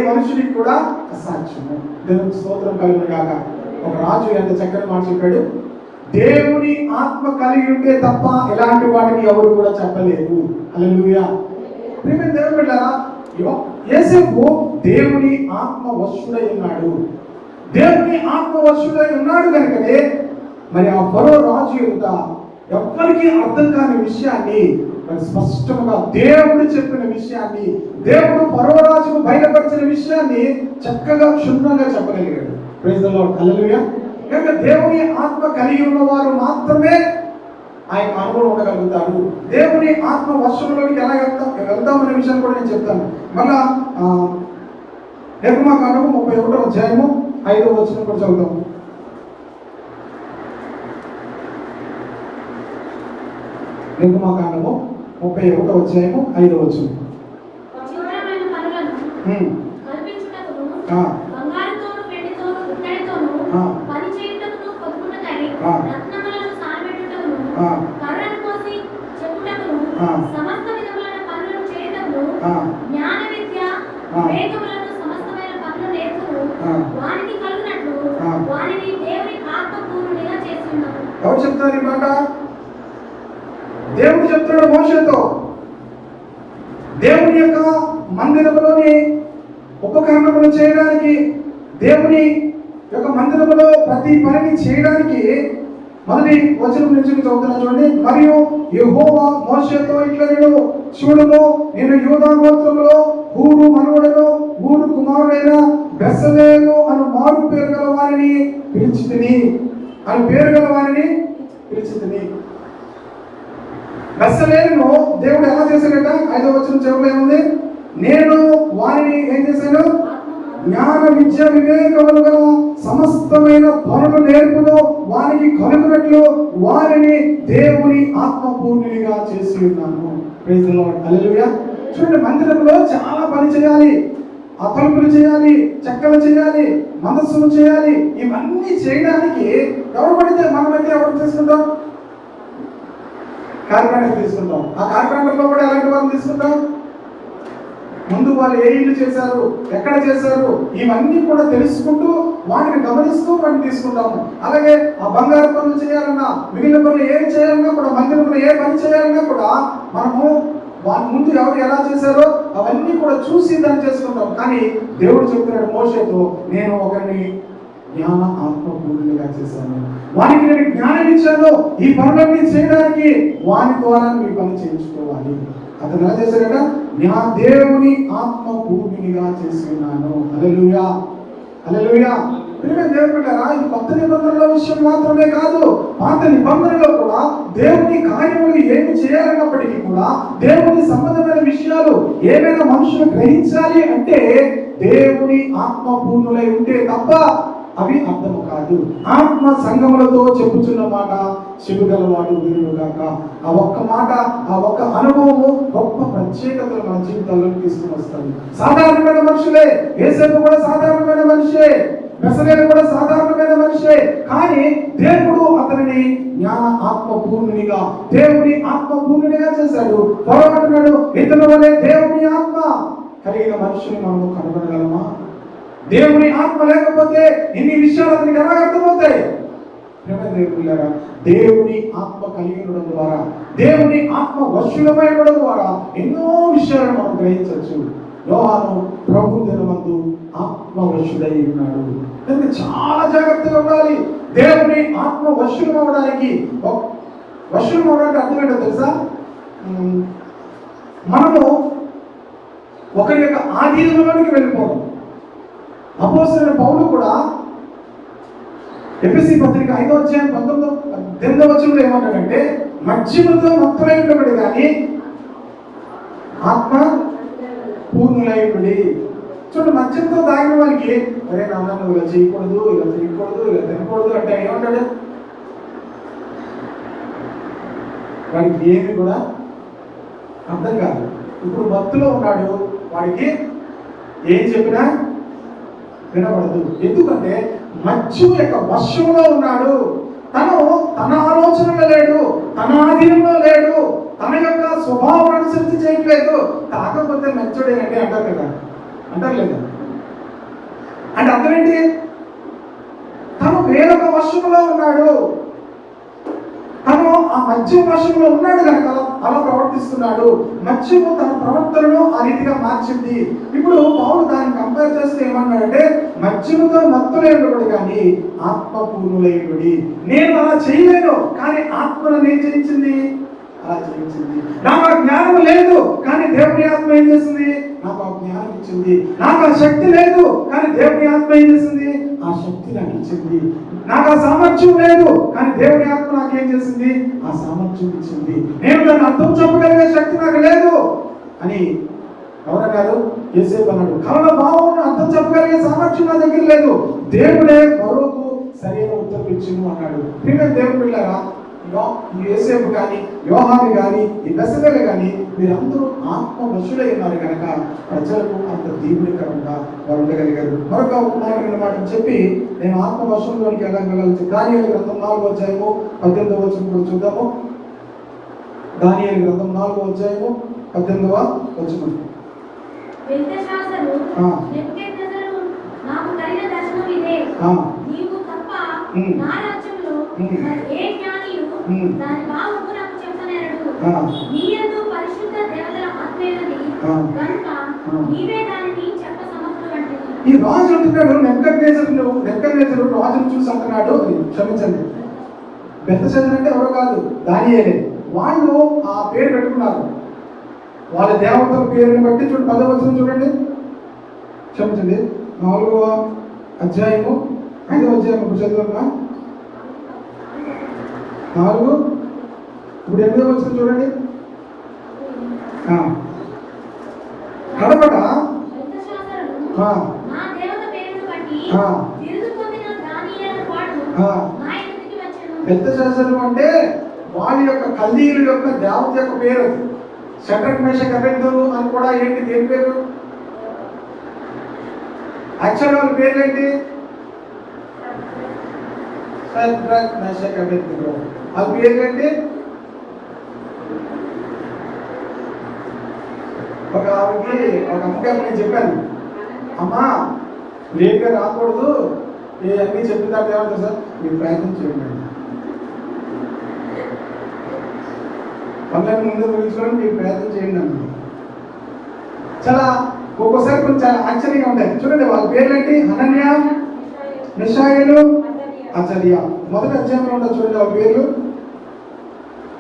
మనుషుడికి కూడా అసాధ్యము. దేవునికి స్తోత్రం కలుగును గాక. ఒక రాజు ఎంత చక్కని మాట చెప్పాడు, దేవుని ఆత్మ కలిగి ఉంటే తప్ప ఎలాంటి వాటిని ఎవరు కూడా చెప్పలేరు. హల్లెలూయా. ప్రియమైన దేవుని బిడ్డలారా, యోసేపు దేవుని ఆత్మ వశుడై ఉన్నాడు. దేవుని ఆత్మ వశుడై ఉన్నాడు కనుకనే మరి ఆ ఫరో రాజు యొక్క ఎవ్వరికీ అర్థం కాని విషయాన్ని మరి స్పష్టంగా దేవుడు చెప్పిన విషయాన్ని, దేవుడు ఫరో రాజుకు బయలుపరిచిన విషయాన్ని చక్కగా క్షుణ్ణంగా చెప్పగలిగాడు. Praise the Lord. హల్లెలూయా. కనుక దేవుని ఆత్మ కలిగి ఉన్నవారు మాత్రమే ఆయన అనుభవం ఉండగలుగుతారు. దేవుని ఆత్మ వర్షంలోకి ఎలా వెళ్తాం అనే విషయాన్ని కూడా నేను చెప్తాను. మళ్ళా నిర్గమకాండము 31వ అధ్యాయము 5వ వచనం కూడా చదువుతాం. నిర్గమకాండము 31వ అధ్యాయము 5వ వచనం. సమస్త విధములైన పనులను చేయుటకు జ్ఞాన విద్య వేదములను సమస్తమైన పనులు నేర్చును వానికి కలుగునట్లు వానిని దేవుని ఆత్మ పూర్ణునిగా చేసి ఉన్నాడు. ఎవరు చెప్తారు ఈ మాట? దేవుడు చెప్తున్నాడు మోషేతో. దేవుని యొక్క మందిరంలోని ఉపకరణములు చేయడానికి, దేవుని యొక్క మందిరంలో ప్రతి పనిని చేయడానికి మొదటి వచనం నుంచి చదువుతున్నా చూడండి. మరియు యెహోవా మోషేతో ఇట్లనెను, చూడుము, నేను యూదా గోత్రములో హూరు మనవడను హూరు కుమారుడైన బెసలేలు అను మారు పేరు గల వారిని పిలిచితిని. బెసలేలును దేవుడు ఎలా చేశాడట? 5వ వచనం చివరిలో ఏముంది? నేను వారిని ఏం చేశాను? జ్ఞాన విద్య వివేకములు గల సమస్తమైన పనులు నేర్పును వారికి కలుగునట్లు వారిని దేవుని ఆత్మపూర్ణునిగా చేసి ఉన్నాను. Praise the Lord. హల్లెలూయా. చూడండి, మందిరంలో చాలా పని చేయాలి. ఆ తలుపులు చేయాలి, చెక్కలు చేయాలి, మనస్సులు చేయాలి. ఇవన్నీ చేయడానికి ఎవరు పడితే మనమైతే ఎవరు తీసుకుంటాం? కార్పెంటర్ తీసుకుంటాం. ఆ కార్పెంటర్లో కూడా ఎలాంటి వాళ్ళు తీసుకుంటాం? ముందు వాళ్ళు ఏ ఇల్లు చేశారు, ఎక్కడ చేశారు, ఇవన్నీ కూడా తెలుసుకుంటూ వాటిని గమనిస్తూ వాటిని తీసుకుంటాము. అలాగే ఆ బంగారు పనులు చేయాలన్నా, మిగిలిన పనులు ఏమి చేయాలన్నా కూడా, మందిరంలో ఏ పని చేయాలన్నా కూడా మనము వాటి ముందు ఎవరు ఎలా చేశారో అవన్నీ కూడా చూసి దాన్ని చేసుకుంటాం. కానీ దేవుడు చెప్తున్నాడు మోషేతో, నేను ఒకరిని జ్ఞాన ఆత్మపూర్ణునిగా చేశాను, వానికి నేను జ్ఞానం ఇచ్చాను, ఈ పనులన్నీ చేయడానికి వాని ద్వారా మీ పని చేయించుకోవాలి. అతను ఎలా చేశాడట? నా దేవుని ఆత్మ పూర్ణిగా చేసుకున్నాను. హల్లెలూయా. హల్లెలూయా. ప్రియమైన దేవుని బిడ్డలారా, ఇది కొత్త నిబంధనల విషయం మాత్రమే కాదు, పాత నిబంధనలో కూడా దేవుని కార్యములు ఏమి చేయాలన్నప్పటికీ కూడా, దేవుని సంబంధమైన విషయాలు ఏమైనా మనుషులు గ్రహించాలి అంటే దేవుని ఆత్మ పూర్ణులై ఉంటే తప్ప అవి అర్థము కాదు. ఆత్మ సంగములతో చెప్పుచున్న మాట చెబుగలవాడు వీరుగాక. ఆ ఒక్క మాట, ఆ ఒక్క అనుభవము గొప్ప ప్రత్యేకతలు మన జీవితాల్లో తీసుకుని వస్తుంది. సాధారణమైన మనుషులే, యేసేపు కూడా సాధారణమైన మనిషే, బెసలేలు కూడా సాధారణమైన మనిషే. కానీ దేవుడు అతనిని జ్ఞాన ఆత్మ పూర్ణునిగా, దేవుని ఆత్మ పూర్ణునిగా చేశాడు. పొరపాటున్నాడు, ఇతను వలె దేవుని ఆత్మ కలిగిన మనుషుని మనము కనుగొనగలమా? దేవుని ఆత్మ లేకపోతే ఇన్ని విషయాలు అతనికి ఎలా అర్థమవుతాయి? దేవుని ఆత్మ కలిగి ఉండడం ద్వారా, దేవుని ఆత్మ వశులమై ఉండడం ద్వారా ఎన్నో విషయాలను మనం గ్రహించవచ్చు. యోహాను ప్రభు దినమందు ఆత్మ వశుడై ఉన్నాడు. కనుక చాలా జాగ్రత్తగా ఉండాలి. దేవుని ఆత్మ వశులం అవడానికి, వశులం అవడానికి అర్థం ఏంటో తెలుసా? మనము ఒకరి యొక్క ఆధీనంలోనికి వెళ్ళిపోవడం. అపోస్తలుడైన పౌలు కూడా ఎఫెసీ పత్రిక 5వ అధ్యాయం 19వ వచనంలో ఏమంటాడంటే, మద్యముతో మత్తులై ఉండబడి కానీ ఆత్మ పూర్ణులై ఉండి. చూడండి, మద్యంతో తాగిన వారికి అరే నాన్న నువ్వు ఇలా చేయకూడదు, ఇలా తినకూడదు అంటే ఏమంటాడు? వాడికి ఏమి కూడా అర్థం కాదు. ఇప్పుడు మత్తులో ఉన్నాడు, వాడికి ఏం చెప్పినా వినబడదు. ఎందుకంటే మద్యం యొక్క వశంలో ఉన్నాడు. తన ఆలోచనలో లేడు, తన ఆధీనంలో లేడు, తన యొక్క స్వభావం అనుసరించి చేయట్లేదు. తాగకపోతే మెచ్చుడేనండి అంటారు కదా, అంటారు లేదా? అంటే అర్థం ఏంటి? తను వేరొక వశములో ఉన్నాడు, తను ఆ మద్యం వశంలో ఉన్నాడు కనుక అలా ప్రవర్తిస్తున్నాడు. మద్యము తన ప్రవర్తనను ఆ రీతిగా మార్చింది. ఇప్పుడు పౌలు దాన్ని కంపేర్ చేస్తే ఏమన్నాడంటే, మద్యముతో మత్తులేనుడు కానీ ఆత్మపూర్ణులైనడి. నేను అలా చేయలేను, కానీ ఆత్మను నేను చేయించింది, అలా చేయించింది. నాకు ఆ జ్ఞానం లేదు, కానీ దేవుని ఆత్మ ఏం చేసింది? నాకు ఆ జ్ఞానం ఇచ్చింది. నాకు ఆ శక్తి లేదు, కానీ దేవుని ఆత్మ ఏం చేసింది? ఆ శక్తి నాకు ఇచ్చింది. నాకు ఆ సామర్థ్యం లేదు, కానీ దేవుని ఆత్మ నాకేం చేసింది? ఆ సామర్థ్యం ఇచ్చింది. నేను దాన్ని అర్థం చెప్పగలిగే శక్తి నాకు లేదు అని ఎవరన్నారు? యోసేపు అన్నాడు. కళల భావం అర్థం చెప్పగలిగే సామర్థ్యం నా దగ్గర లేదు, దేవుడే ఫరోకు సరైన ఉత్తరం ఇచ్చిండు అన్నాడు. ప్రియమైన దేవుని పిల్లరా, యోసేపు కానీ యోహాను కానీ ఈ బెసలేలు కానీ మీరందరూ ఆత్మ వశులై ఉన్నారు కనుక ప్రజలకు అంత దీవునికరంగా వారు ఉండగలిగారు. మరొక మాటను చెప్పి నేను ఆత్మ వశంలోనికి వెళ్ళగలను. దానియేలు గ్రంథం 4వ అధ్యాయము 18వ వచనం కూడా చూద్దాము. దానియేలు గ్రంథం 4వ అధ్యాయము 18వ వచనం. నాకు కలిగిన దర్శనం ఇదే, నీవు తప్ప నా రాజ్యంలో ఏ జ్ఞానియు దాని భావము నాకు చెప్పనేరడు. నీయందు పరిశుద్ధ దేవతల ఆత్మేనది కనుక నీవే దానిని చెప్ప సమర్థుడంటివి. ఈ రాజు అంటున్నాడు, నెబుకద్నెజరు రాజును చూసి అంటున్నాడు, క్షమించండి, బెల్తెషాజర్ అంటే ఎవరో కాదు, దానియేలే. వాళ్ళు ఆ పేరు పెట్టుకున్నారు, వాళ్ళ దేవతల పేరుని బట్టి. చూడండి 10వ వచనం చూడండి, క్షమించండి, 4వ అధ్యాయము 5వ అధ్యాయం ఇప్పుడు చదువుతున్నా 4 ఇప్పుడు 8వ వచనం చూడండి. కడపట బెల్తెషాజరు అంటే వాళ్ళ యొక్క కల్దీయుల యొక్క దేవత యొక్క పేరు. షడ్రక్ మేషక్ అబేద్నెగో అని కూడా ఏంటి, దేని పేరు? యాక్చువల్ వాళ్ళ పేర్లు ఏంటి? షడ్రక్ మేషక్ అబేద్నెగో. వాళ్ళ పేర్లు ఏంటి? ఒక అమ్మకి నేను చెప్పాను, అమ్మా లేట్గా రాకూడదు, అన్నీ చెప్పిన తర్వాత ఏమంటారు సార్, మీరు ప్రయత్నం చేయండి, పనులను ముందు ముగించుకోవడానికి మీరు ప్రయత్నం చేయండి అన్న. చాలా ఒక్కోసారి కొంచెం చాలా ఆశ్చర్యంగా ఉంటాయి. చూడండి వాళ్ళ పేర్లేంటి? హనన్య, మిషాయేలు, అజర్యా. మొదటి అధ్యాయంలో ఉండదు చూడండి వాళ్ళ పేర్లు.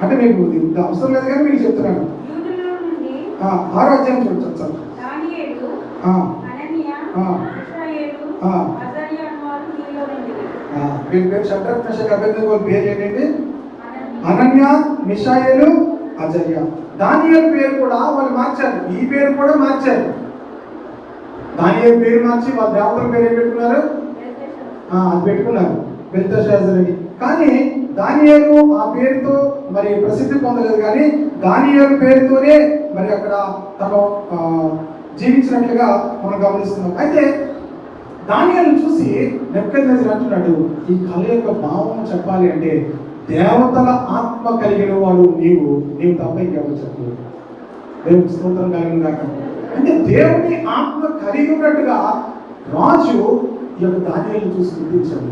అంటే మీకు ఇంత అవసరం లేదు కానీ మీకు చెప్తున్నాను. 6వ అధ్యాయం చూడొచ్చు సార్. పేరు షడ్రక్ మేషక్ అబేద్నెగో పేర్లు ఏంటంటే అనన్య, మిషాయేలు, అజర్యా. దానియేలు పేరు కూడా వాళ్ళు మార్చారు, ఈ పేరు కూడా మార్చారు. దానియేలు పేరు మార్చి వాళ్ళ దేవతల పేరు ఏం పెట్టుకున్నారు? అది పెట్టుకున్నారు, బెల్తెషాజర్ అని. కానీ దానియేలు ఆ పేరుతో మరి ప్రసిద్ధి పొందలేదు, కానీ దానియేలు పేరుతోనే మరి అక్కడ తను జీవించినట్లుగా మనం గమనిస్తున్నాం. అయితే దానియేలును చూసి నెబుకద్నెజరు అంటున్నాడు, ఈ కళ యొక్క భావం చెప్పాలి అంటే దేవతల ఆత్మ కలిగిన వాడు నీవు తప్ప ఇంకెవరు చెప్పలేదు. దేవుని స్తోత్రం కలిగిన దాకా. అంటే దేవుని ఆత్మ కలిగి ఉన్నట్టుగా రాజు ఈ యొక్క దానియేలును చూసి గుర్తించాడు.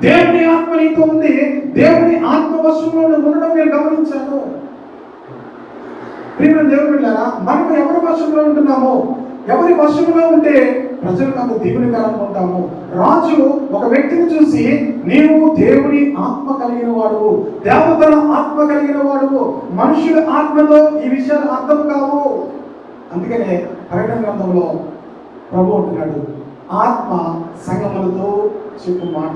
దేవుని ఆత్మ నీతో ఉంది, దేవుని ఆత్మ వశంలో ఉండడం నేను గమనించాను. ప్రియమైన దేవుని బిడ్డలారా, మనం ఎవరి వశంలో ఉంటున్నామో, ఎవరి వశంలో ఉంటే ప్రజలకు అంత దీవునికరంగా ఉంటాము. రాజు ఒక వ్యక్తిని చూసి నీవు దేవుని ఆత్మ కలిగిన వాడువు, దేవతల ఆత్మ కలిగిన వాడువు, మనుషుల ఆత్మతో ఈ విషయాలు అర్థం కావు. అందుకనే ప్రకటన గ్రంథంలో ప్రభు అంటున్నాడు, ఆత్మ సంగములతో చెప్పు మాట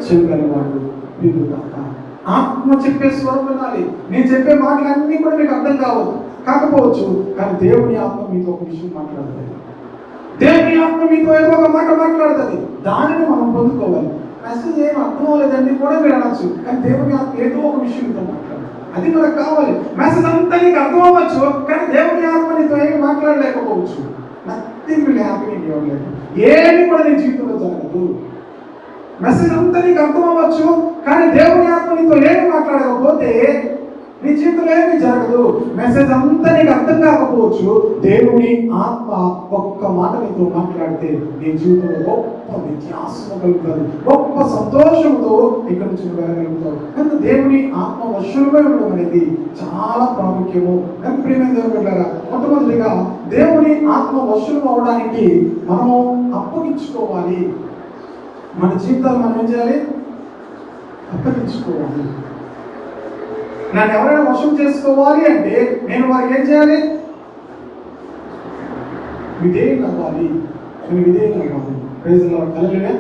చెవిగలవాడు వినుగాక. ఆత్మ చెప్పే స్వరం వినాలి. నేను చెప్పే మాటలన్నీ కూడా మీకు అర్థం కాకపోవచ్చు, కానీ దేవుని ఆత్మ మీతో ఒక విషయం మాట్లాడుతుంది. దేవుని ఆత్మ మీతో ఏదో ఒక మాట మాట్లాడుతుంది, దానిని మనం పొందుకోవాలి. మెసేజ్ ఏం అర్థం అవ్వలేదండి కూడా మీరు అనొచ్చు, కానీ దేవుని ఆత్మ ఏదో ఒక విషయం మీతో మాట్లాడుతుంది, అది మనకు కావాలి. మెసేజ్ అంతా నీకు అర్థం అవ్వచ్చు, కానీ దేవుని ఆత్మ నీతో ఏమి మాట్లాడలేకపోవచ్చు. Nothing will happy in your life. ఏమి కూడా నీ జీవితంలో జరగదు. మెసేజ్ అంతా నీకు అర్థం అవ్వచ్చు, కానీ దేవుని ఆత్మ నీతో ఏమి మాట్లాడకపోతే నీ జీవితంలో ఏమీ జరగదు. మెసేజ్ అంతా నీకు అర్థం కాకపోవచ్చు. దేవుని ఆత్మ ఒక్క మాట నీతో మాట్లాడితే నీ జీవితంలో గొప్ప వ్యత్యాసం కలుగుతుంది, గొప్ప సంతోషంతో ఇక్కడ నుంచి వెళ్ళగలుగుతావు. కనుక దేవుని ఆత్మ వశులుగా ఉండడం అనేది చాలా ప్రాముఖ్యము. కనుక ప్రియమైన దేవుని బిడ్డలారా, మొట్టమొదటిగా దేవుని ఆత్మ వశులు అవడానికి మనము అప్పగించుకోవాలి. మన జీవితాలు మనం ఏం చేయాలి? అప్పగించుకోవాలి. నన్ను ఎవరైనా వశం చేసుకోవాలి అంటే నేను వారికి ఏం చేయాలి? విధేయం అవ్వాలి. నేను విధేయం అవ్వాలి. Praise the Lord. హల్లెలూయా.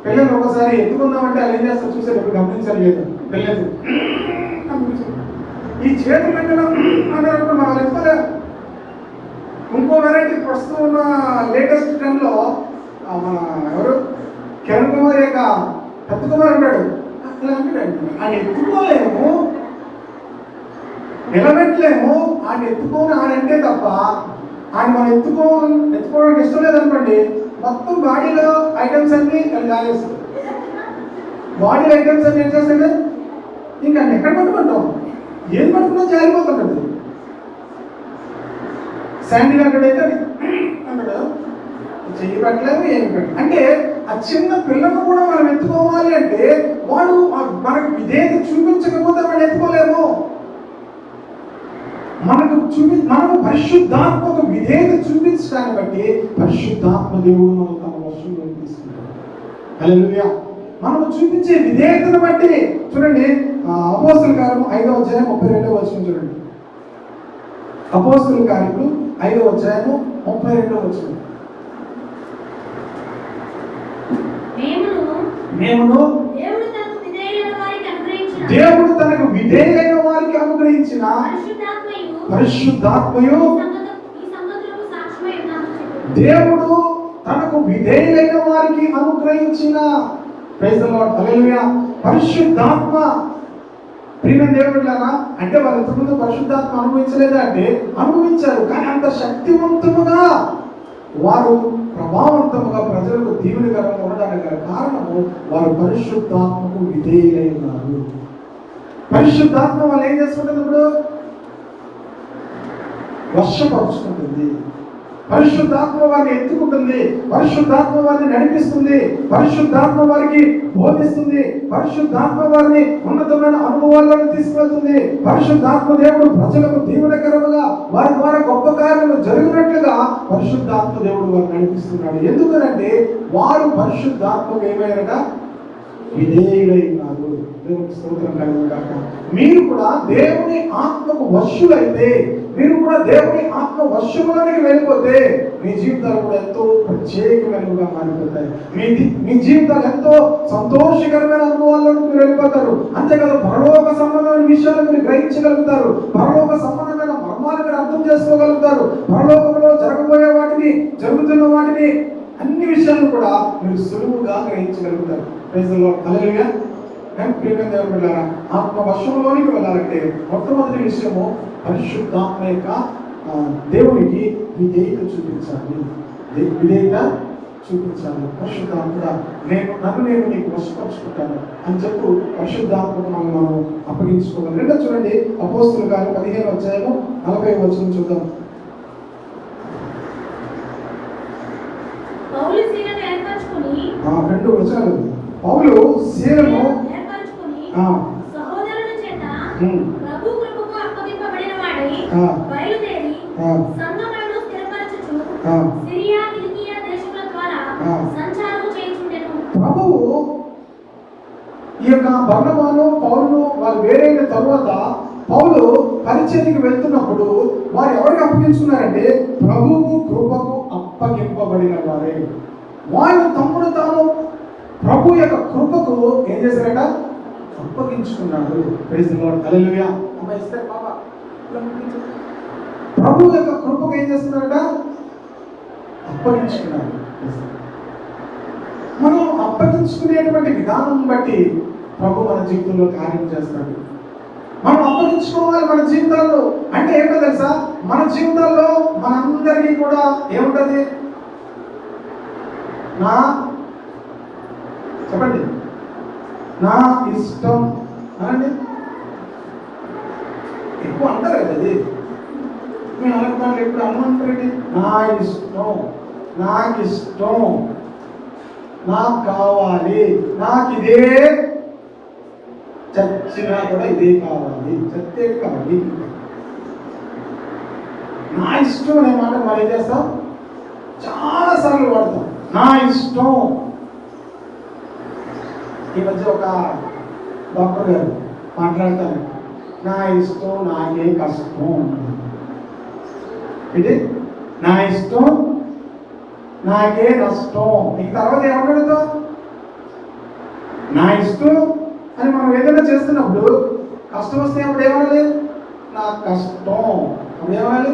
పిల్లలు ఒకసారి ఎత్తుకుందామంటే వాళ్ళు ఏం చేస్తారు చూసారు? ఎప్పుడు గమనించలేదు. పిల్లలు ఈ చేతులు అన్నప్పుడు మనం ఎత్తుకోలే. ఇంకో వెరైటీ ప్రస్తుతం ఉన్న లేటెస్ట్ ట్రెండ్లో మన ఎవరు కిరణ్ కుమార్ యొక్క పెద్ద కుమార్ ఉంటాడు. అట్లా అంటాడు, ఆయన ఎత్తుకోలేము, నిలబెట్టలేము. ఆయన ఎత్తుకొని ఆడంటే తప్ప ఆయన మనం ఎత్తుకోవడానికి ఇష్టం లేదనుకోండి, మొత్తం బాడీలో ఐటమ్స్ అన్ని కాలేస్తాం. బాడీలో ఐటమ్స్ అన్ని ఏం చేస్తాడు? ఇంకా ఎక్కడ పట్టుకుంటాం? ఏం పట్టుకున్నా జారిపోతుంటుంది. శాండీ అక్కడైతే అన్నాడు, చెయ్యి పెట్టలేము, ఏమి పెట్టలేదు. అంటే ఆ చిన్న పిల్లలను కూడా మనం ఎత్తుకోవాలి అంటే వాడు మనకు విధేయత చూపించకపోతే వాడు ఎత్తుకోలేము. మనము పరిశుద్ధాత్మకు విధేయత చూపించడాన్ని బట్టి పరిశుద్ధాత్మ దేవుడు మనం తన వశంలో తీసుకుంటాడు. హల్లెలూయా. మనం చూపించే విధేయతను బట్టి చూడండి, అపోస్తలుల కార్యము 5వ అధ్యాయం 32వ వచనం చూడండి. అపోస్తలుల కార్యము 5వ అధ్యాయము 32వ వచనం. మేమును దేవుడు తనకు విధేయులైన వారికి అనుగ్రహించిన పరిశుద్ధాత్మయు, దేవుడు తనకు విధేయులైన వారికి అనుగ్రహించిన, ప్రైజ్ ది లార్డ్, హల్లెలూయా, పరిశుద్ధాత్మ. ప్రియమైన దేవుడిలారా, అంటే వాళ్ళు ఇంతకుముందు పరిశుద్ధాత్మ అనుభవించలేదా అంటే అనుభవించారు. కానీ అంత శక్తివంతముగా వారు ప్రభావవంతముగా ప్రజలకు దీవెనకరంగా ఉండడానికి కారణము వారు పరిశుద్ధాత్మకు విధేయులై ఉన్నారు. పరిశుద్ధాత్మ వాళ్ళు ఏం చేసుకుంటుంది? ఇప్పుడు వర్షపరుచుకుంటుంది. పరిశుద్ధాత్మ వారిని ఎత్తుకుంటుంది. పరిశుద్ధాత్మ వారిని నడిపిస్తుంది. పరిశుద్ధాత్మ వారికి బోధిస్తుంది. పరిశుద్ధాత్మ వారిని ఉన్నతమైన అనుభవాలను తీసుకెళ్తుంది. పరిశుద్ధాత్మ దేవుడు ప్రజలకు దీవెనకరముగా వారి ద్వారా గొప్ప కార్యాలు జరిగినట్లుగా పరిశుద్ధాత్మ దేవుడు వారిని నడిపిస్తున్నాడు. ఎందుకనంటే వారు పరిశుద్ధాత్మకు ఏమైనారట? విధేయులై ఉన్నారు. దేవునికి స్తోత్రం కలుగుగాక. మీరు కూడా దేవుని ఆత్మకు వశులైతే, మీరు కూడా దేవుని ఆత్మ వశములోనికి వెళ్ళిపోతే మీ జీవితాలు కూడా ఎంతో ప్రత్యేకమైనవిగా మారిపోతాయి. మీ జీవితాలు ఎంతో సంతోషకరమైన అనుభవాల్లోకి మీరు వెళ్ళిపోతారు. అంతేకాదు పరలోక సంబంధమైన విషయాలు మీరు గ్రహించగలుగుతారు. పరలోక సంబంధమైన మర్మాలు మీరు అర్థం చేసుకోగలుగుతారు. పరలోకంలో జరగబోయే వాటిని, జరుగుతున్న వాటిని, అన్ని విషయాలను కూడా మీరు సులువుగా గ్రహించగలుగుతారు. Praise the Lord. హల్లెలూయా. ప్రియమైన దేవుని బిడ్డలారా, ఆత్మ వశంలోనికి వెళ్ళాలంటే మొట్టమొదటి విషయము పరిశుద్ధాత్మ యొక్క దేవునికి విధేయత చూపించాలి. విధేయత చూపించాలి. పరిశుద్ధాత్మ నేను నీకు వశపరుచుకుంటాను అని చెప్పు పరిశుద్ధాత్మకు మనం అప్పగించుకోవాలి. రెండో చూడండి, అపోస్తలుల కార్యం 15వ అధ్యాయము 40వ వచనం చూద్దాం. రెండు వచనాలు. పౌలు శీలను సహోదరుల చేత ప్రభు కృపకు అప్పగింపబడిన వాడై బయలుదేరి సంఘములను స్థిరపరచుచు సిరియా కిలికియా దేశముల ద్వారా సంచారము చేయుచుండెను. ప్రభువు ఈ యొక్క బర్నబాను పౌలును వాళ్ళు వేరైన తరువాత పౌలు పరిచర్యకి వెళ్తున్నప్పుడు వారు ఎవరికి అప్పగించుకున్నారంటే ప్రభువు కృపకు అప్పగింపబడిన వారే. వాళ్ళు తమ్ముడు తాము ప్రభు యొక్క కృపకు ఏం చేశారట? అప్పగించుకున్నాడు. Praise the Lord. హల్లెలూయా. ప్రభు యొక్క కృపకు ఏం చేస్తున్నారట? అప్పగించుకున్నాడు. మనం అప్పగించుకునేటువంటి విధానం బట్టి ప్రభు మన జీవితంలో కార్యం చేస్తాడు. మనం అప్పగించుకోవాలి మన జీవితాల్లో. అంటే ఏంటో తెలుసా? మన జీవితాల్లో మనందరికీ కూడా ఏముంటది? చెప్పండి, నా ఇష్టం అనండి. ఎక్కువ అంటారు కదా అది. మేము అలాంటి మాటలు ఎప్పుడు అనుకుంటారండి. నా ఇష్టం, నాకు ఇష్టం, నాకు కావాలి, నాకు ఇదే, చచ్చినా కూడా ఇదే కావాలి, చచ్చే కావాలి. నా ఇష్టం అనే మాట మనం ఏం చేస్తాం, చాలా సార్లు వాడతాం. నా ఇష్టం. ఈ మధ్య ఒక డాక్టర్ గారు మాట్లాడతారు, నా ఇష్టం నాకే కష్టం. ఇది నా ఇష్టం నాకే నష్టం. ఇంక తర్వాత ఏమన్నాడుతో, నా ఇష్టం అని మనం ఏదైనా చేస్తున్నప్పుడు కష్టం వస్తే అప్పుడు ఏమనాలి, నా కష్టం. అప్పుడు ఏమనాలి,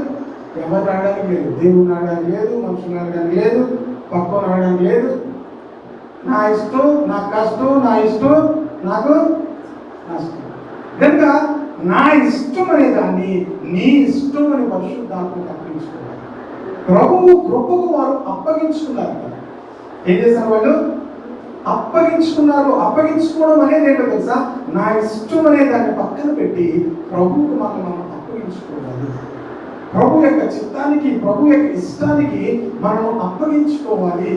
ఎవరు రావడానికి లేదు, దేవుడు రావడానికి లేదు, మనుషులు రావడానికి లేదు, పక్కన రావడానికి లేదు. నా ఇష్టం నాకు కష్టం, నా ఇష్టం నాకు నష్టం. కనుక నా ఇష్టం అనే దాన్ని నీ ఇష్టం అని పరిశుద్ధాత్మకు అప్పగించుకున్నారు. ప్రభువు కృపకు వారు అప్పగించుకున్నారు. ఏం చేశారు వాళ్ళు? అప్పగించుకున్నారు. అప్పగించుకోవడం అనేది ఏంటో తెలుసా, నా ఇష్టం అనే దాన్ని పక్కన పెట్టి ప్రభువుకు మనం అప్పగించుకోవాలి. ప్రభు యొక్క చిత్తానికి, ప్రభు యొక్క ఇష్టానికి మనం అప్పగించుకోవాలి.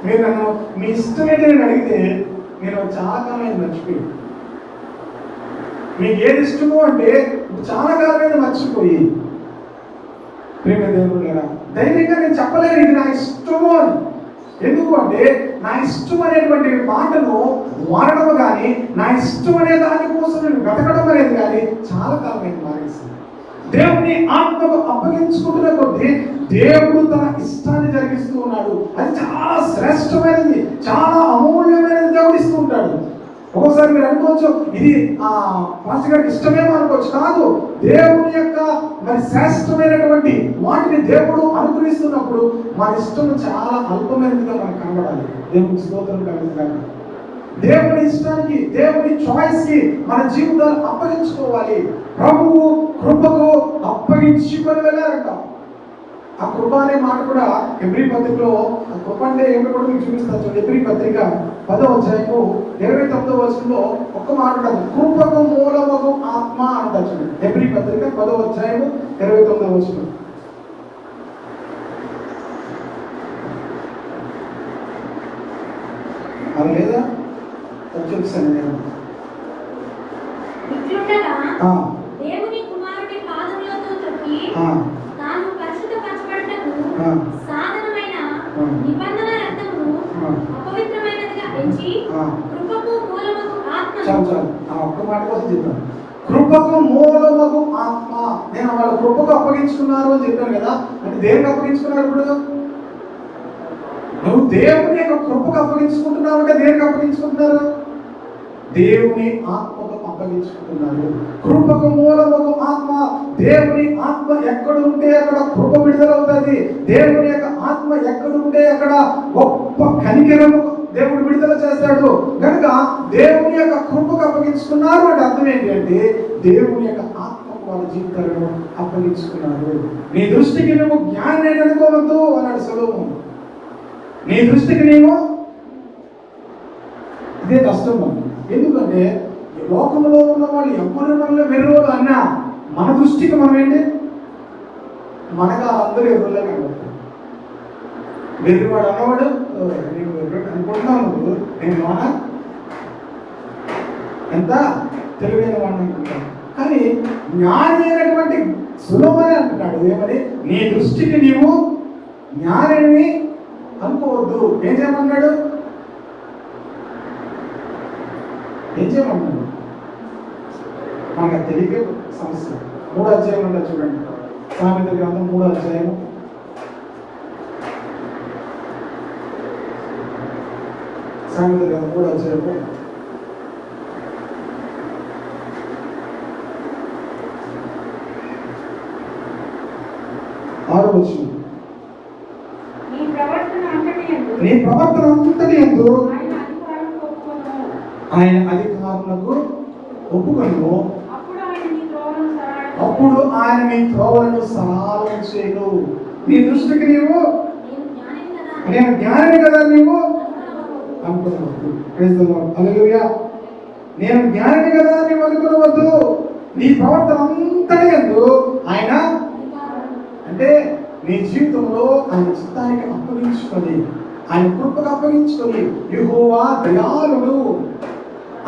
మీరు నన్ను మీ ఇష్టం ఏంటి అని అడిగితే నేను చాలా కాలం మర్చిపోయి, మీకు ఏది ఇష్టమో అంటే చాలా కాలమైన మర్చిపోయి, ప్రేమ దేవుడు లేదా ధైర్యంగా నేను చెప్పలేను ఇది నా ఇష్టము అని. ఎందుకు అంటే నా ఇష్టం అనేటువంటి మాటను వాడడం కానీ, నా ఇష్టం అనే దానికోసం నేను వెతకడం అనేది కానీ చాలా కాలమైన మానేసింది. దేవుని ఆత్మకు అప్పగించుకుంటున్న కొద్దీ దేవుడు తన ఇష్టాన్ని జరిగిస్తూ ఉన్నాడు. అది చాలా శ్రేష్టమైనది, చాలా అమూల్యమైనది దేవుడు ఇస్తూ ఉంటాడు. ఒక్కోసారి మీరు అనుకోవచ్చు ఇది పాస్టర్ గారికి ఇష్టమేమో అనుకోవచ్చు. కాదు, దేవుని యొక్క మరి శ్రేష్టమైనటువంటి వాటిని దేవుడు అనుగ్రహిస్తున్నప్పుడు మన ఇష్టం చాలా అల్పమైనదిగా మనకు కనబడాలి. దేవునికి స్తోత్రం కలుగుతుంది. దేవుని ఇష్టానికి, దేవుని చాయిస్ కి మన జీవితాలు అప్పగించుకోవాలి. ప్రభువు కృపకు అప్పగించుకొని వెళ్ళారంట. ఆ కృప అనే మాట కూడా హెబ్రీ పత్రికలో, ఆ కృప అంటే ఏమిటో కూడా మీకు చూపిస్తాను. చూడండి, హెబ్రీ పత్రిక 10వ అధ్యాయము 29వ వచనంలో ఒక్క మాట ఉంటుంది, కృపకు మూలమగు ఆత్మ అంటారు. చూడండి, హెబ్రీ పత్రిక 10వ అధ్యాయము 29వ వచనం. అది లేదా చూపిస్తాను నేను. దేవుని కుమారుని పాదములతో త్రొక్కి తాను పరిశుద్ధపరచబడుటకు సాధనమైన నిబంధన రక్తమును అపవిత్రమైనదిగా ఎంచి కృపకు మూలమగు ఆత్మ. చాలు ఒక్క మాట కోసం చెప్పాను, కృపకు మూలమగు ఆత్మ. నేను వాళ్ళ కృపకు అప్పగించుకున్నారు అని చెప్పాను కదా. అంటే దేనికి అప్పగించుకున్నారు? ఇప్పుడు నువ్వు దేవుని యొక్క కృపకు అప్పగించుకుంటున్నావు అంటే దేనికి అప్పగించుకుంటున్నారు? దేవుని ఆత్మకు అప్పగించుకుంటున్నారు. కృపకు మూలమగు ఆత్మ. దేవుని ఆత్మ ఎక్కడ ఉంటే అక్కడ కృప విడుదలవుతుంది. దేవుని యొక్క ఆత్మ ఎక్కడ ఉంటే అక్కడ గొప్ప కనికరము దేవుడు విడుదల చేస్తాడు. కనుక దేవుని యొక్క కృపకు అప్పగించుకున్నారు అంటే అర్థం ఏంటి అంటే దేవుని యొక్క ఆత్మకు వాళ్ళ జీవితాలను అప్పగించుకున్నారు. నీ దృష్టికి నువ్వు జ్ఞానాన్ని అనుకోవద్దు అన్నాడు సొలొమోను. నీ దృష్టికి నీవు ఇదే కష్టం. ఎందుకంటే లోకంలో ఉన్న వాళ్ళు ఎవరి వల్ల వెర్రోలు అన్నా మన దృష్టికి మనం ఏంటి, మనకు అందరూ ఎవరిలో కనబడతారు. వెర్రివాడు అన్నవాడు నేను వెర్రోడు అనుకుంటున్నాను, నేను లోన ఎంత తెలివైన వాడిని అనుకుంటాను. కానీ జ్ఞాని అయినటువంటి సులభమని అంటున్నాడు ఏమని, నీ దృష్టికి నీవు జ్ఞానిని అనుకోవద్దు. ఏం చేయమన్నాడు? ఏం చేయమన్నాడు? మనకు తెలియక సమస్య. 3వ అధ్యాయం ఉంటుంది చూడండి, సామెతల గ్రంథం 3వ అధ్యాయం 3వ అధ్యాయం 6వ వచనం. నీ ప్రవర్తన అంతటి యందు ఆయన అధికారులకు ఒప్పుకొను, అప్పుడు ఆయన నీ త్రోవలను సరళం చేయను. నీ దృష్టికి నీవు నేను జ్ఞానిని కదా నీవు అనుకోవద్దు. హల్లెలూయా. నేను జ్ఞానిని కదా నీవు అనుకోవద్దు. నీ ప్రవర్తన అంతటి యందు ఆయన అంటే నీ జీవితంలో ఆయన చిత్తానికి అప్పగించుకొని, ఆయన కృపకు అప్పగించుకొని, యెహోవా దయాళుడు,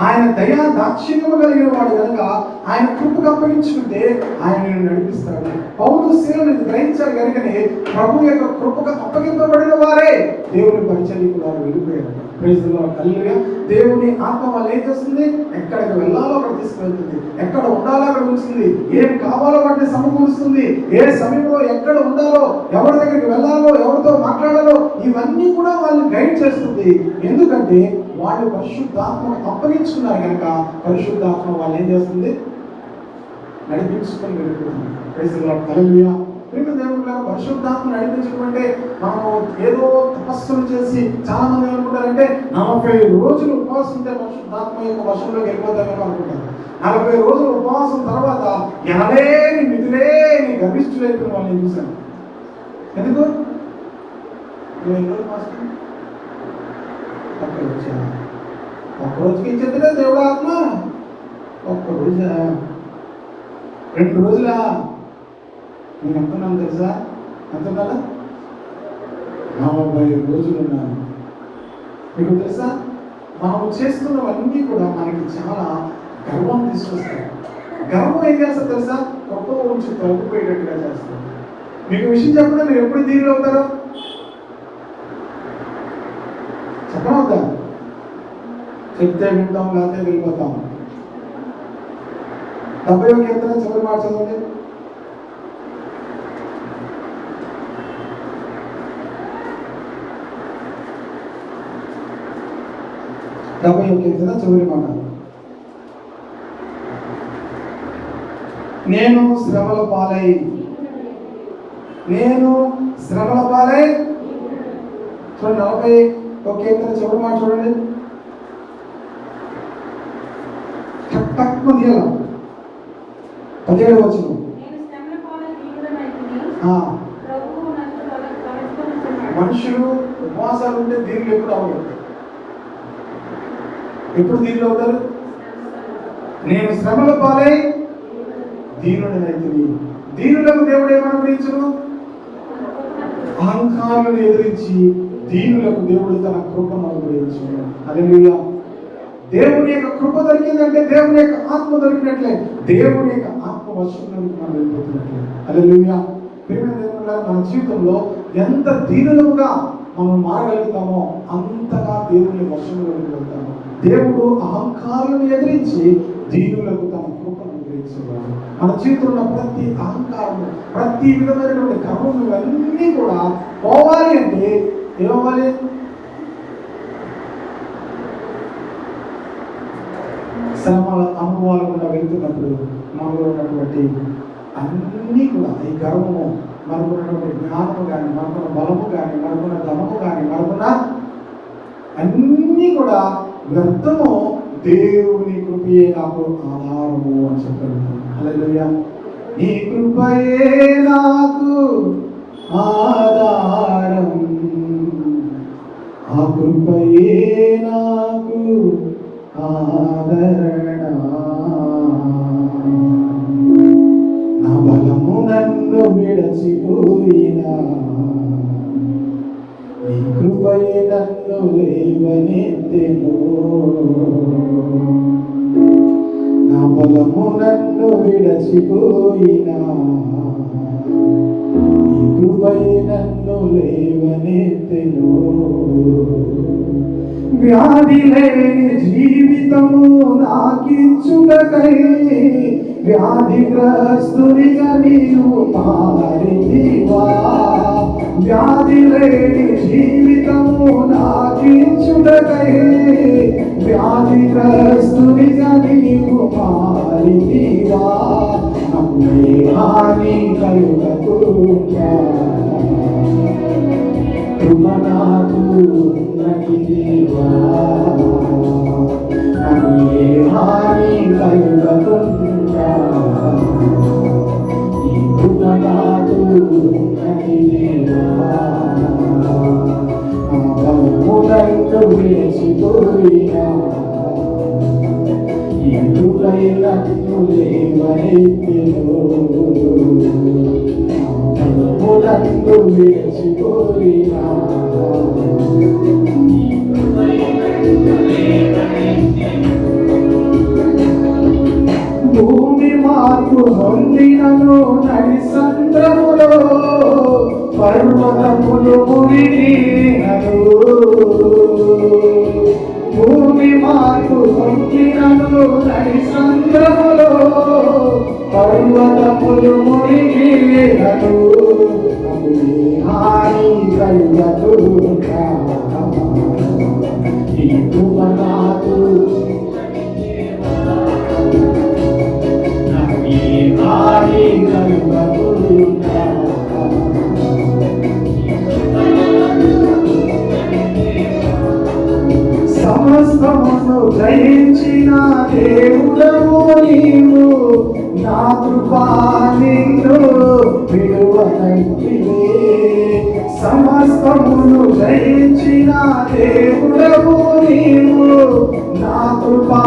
ఆయన దయా దాక్షిణ్యము కలిగిన వాడు కనుక ఆయన కృపకు అప్పగించుకుంటే ఆయన నిన్ను నడిపిస్తాడు. పౌలు శీలను గ్రహించారు కనుకనే ప్రభు యొక్క కృపకు అప్పగింపబడిన వారే దేవుని పరిచర్యకు వారు వెళ్ళిపోయారు. Praise the Lord, hallelujah. దేవుని ఆత్మ వాళ్ళు ఏం చేస్తుంది? ఎక్కడికి వెళ్ళాలో అక్కడ తీసుకెళ్తుంది, ఎక్కడ ఉండాలో అక్కడ ఉంచుతుంది, ఏం కావాలో వాటిని సమకూరుస్తుంది, ఏ సమయంలో ఎక్కడ ఉండాలో, ఎవరి దగ్గరికి వెళ్ళాలో, ఎవరితో మాట్లాడాలో ఇవన్నీ కూడా వాళ్ళని గైడ్ చేస్తుంది. ఎందుకంటే వాళ్ళు పరిశుద్ధాత్మను అప్పగించుకున్నారు కనుక పరిశుద్ధాత్మ వాళ్ళు ఏం చేస్తుంది? నడిపించుకొని వెళ్ళిపోతుంది. ప్రైజ్ ది లార్డ్, హల్లెలూయా. పరిశుద్ధాత్మ నడిపించడం అంటే మనం ఏదో తపస్సులు చేసి చాలా మంది అనుకుంటారంటే 40 రోజులు ఉపవాసం ఉంటే పరిశుద్ధాత్మ యొక్క వశంలోకి వెళ్ళిపోతామేమో అనుకుంటారు. 40 రోజులు ఉపవాసం తర్వాత ఎనలేని మితిలేని గర్విష్ఠులైపోయిన వాళ్ళని చూశాను. ఎందుకు? ఒక్కరోజుకి ఇచ్చేదిలే దేవుడు ఆత్మ. ఒక్క రోజా, 2 రోజులా? నేను ఎంతున్నాను తెలుసా? ఎంతున్నా? 40 రోజులు ఉన్నాను. మీకు తెలుసా, మనం చేస్తున్నవన్నీ కూడా మనకి చాలా గర్వం తీసుకొస్తాయి. గర్వం ఏం చేస్తారు తెలుసా? గొప్ప నుంచి తగ్గిపోయేటట్టుగా చేస్తారు. మీకు విషయం చెప్పకుండా మీరు ఎప్పుడు దీనిలో అవుతారో చెప్పనవుతా? చెప్తే వింటాం, లేకపోతే వెళ్ళిపోతాం. 70వ కీర్తన చివరి మాట చదవండి. 70వ కీర్తన చివరి మాట. నేను శ్రమల పాలై చూడండి. 40వ కీర్తన చివరి మాట చూడండి. తక్కువ తీయాల 17వ వచనం. మనుషులు ఉపవాసాలు ఉంటే దీనిలో ఎప్పుడు అవ్వదు. ఎప్పుడు దీనిలో అవుతారు? నేను శ్రమల పాలై దీనుడనైతిని. దీనులకు దేవుడు ఏమనుగ్రహించును? అహంకారులను ఎదిరించి దీనులకు దేవుడు తన కృపను అనుగ్రహించును. హల్లెలూయా. దేవుని యొక్క కృప దొరికిందంటే దేవుని యొక్క ఆత్మ దొరికినట్లే, దేవుని యొక్క ఆత్మ వశంలోకి మనం వెళ్ళిపోతున్నట్లే. హల్లెలూయా. ప్రియమైన దేవుని, మన జీవితంలో ఎంత దీనులుగా మనం మారగలుగుతామో అంతగా దేవుని వశంలోకి వెళ్తాము. దేవుడు అహంకారులను ఎదిరించి దీనులకు తన కృపను అనుగ్రహించేవాడు. మన జీవితంలో ప్రతి అహంకారము, ప్రతి విధమైనటువంటి గర్వం ఇవన్నీ కూడా పోవాలి అంటే ఏమవ్వాలి? శ్రమల అనుభవాలు కూడా వెళ్తున్నప్పుడు మనలో ఉన్నటువంటి అన్నీ కూడా, ఈ గర్వము, మనకున్నటువంటి జ్ఞానము కానీ, మనకున్న బలము కానీ, మనకున్న ధనము కానీ, మనకున్న అన్నీ కూడా వ్యర్థము, దేవుని కృపయే నాకు ఆధారము అని చెప్పారు. హల్లెలూయా. నీ కృపయే నాకు ఆధారం, ఆ కృపయే నాకు ఆదరణ, నా బలము నన్ను విడచిపోయినా నీ కృపయే నన్ను లేవనెత్తెను, నా బలము నన్ను విడచిపోయినా నీ కృపయే నన్ను లేవనెత్తెను. వ్యాధి లేని జీవితము నాకిచ్చుటకై వ్యాధిగ్రస్తునిగా నీవు మారితివా. వ్యాధి లేని జీవితము నాకిచ్చుటకై వ్యాధిగ్రస్తునిగా నీవు మారితివా. నాకు ఏ హాని కలుగకుండా కృప నాకు ఉన్నదివా. నాకు ఏ హాని కలుగకుండా ఈ కృప నాకు ఉన్నదివా. నా బలము నన్ను విడిచిపోయినా ఈ ఇందుపై నన్ను లేవనెత్తెను, నన్ను విడిచిపోయినా. భూమి మార్పు నొందినను నడి సంద్రములో, పర్వతములు మునిగినను. భూమి మార్పు నొందినను నడి సంద్రములో, పర్వతములు మునిగినను. హాని కలుగకుగా ఈ కృపనాదు, హాని కలుగకుగా. సమస్తమును గ్రహించిన దేవుడవు నీవు, నా కృపా నిన్ను విడువనంటివే. సమస్తమును గ్రహించిన దేవుడవు నీవు, నా కృపా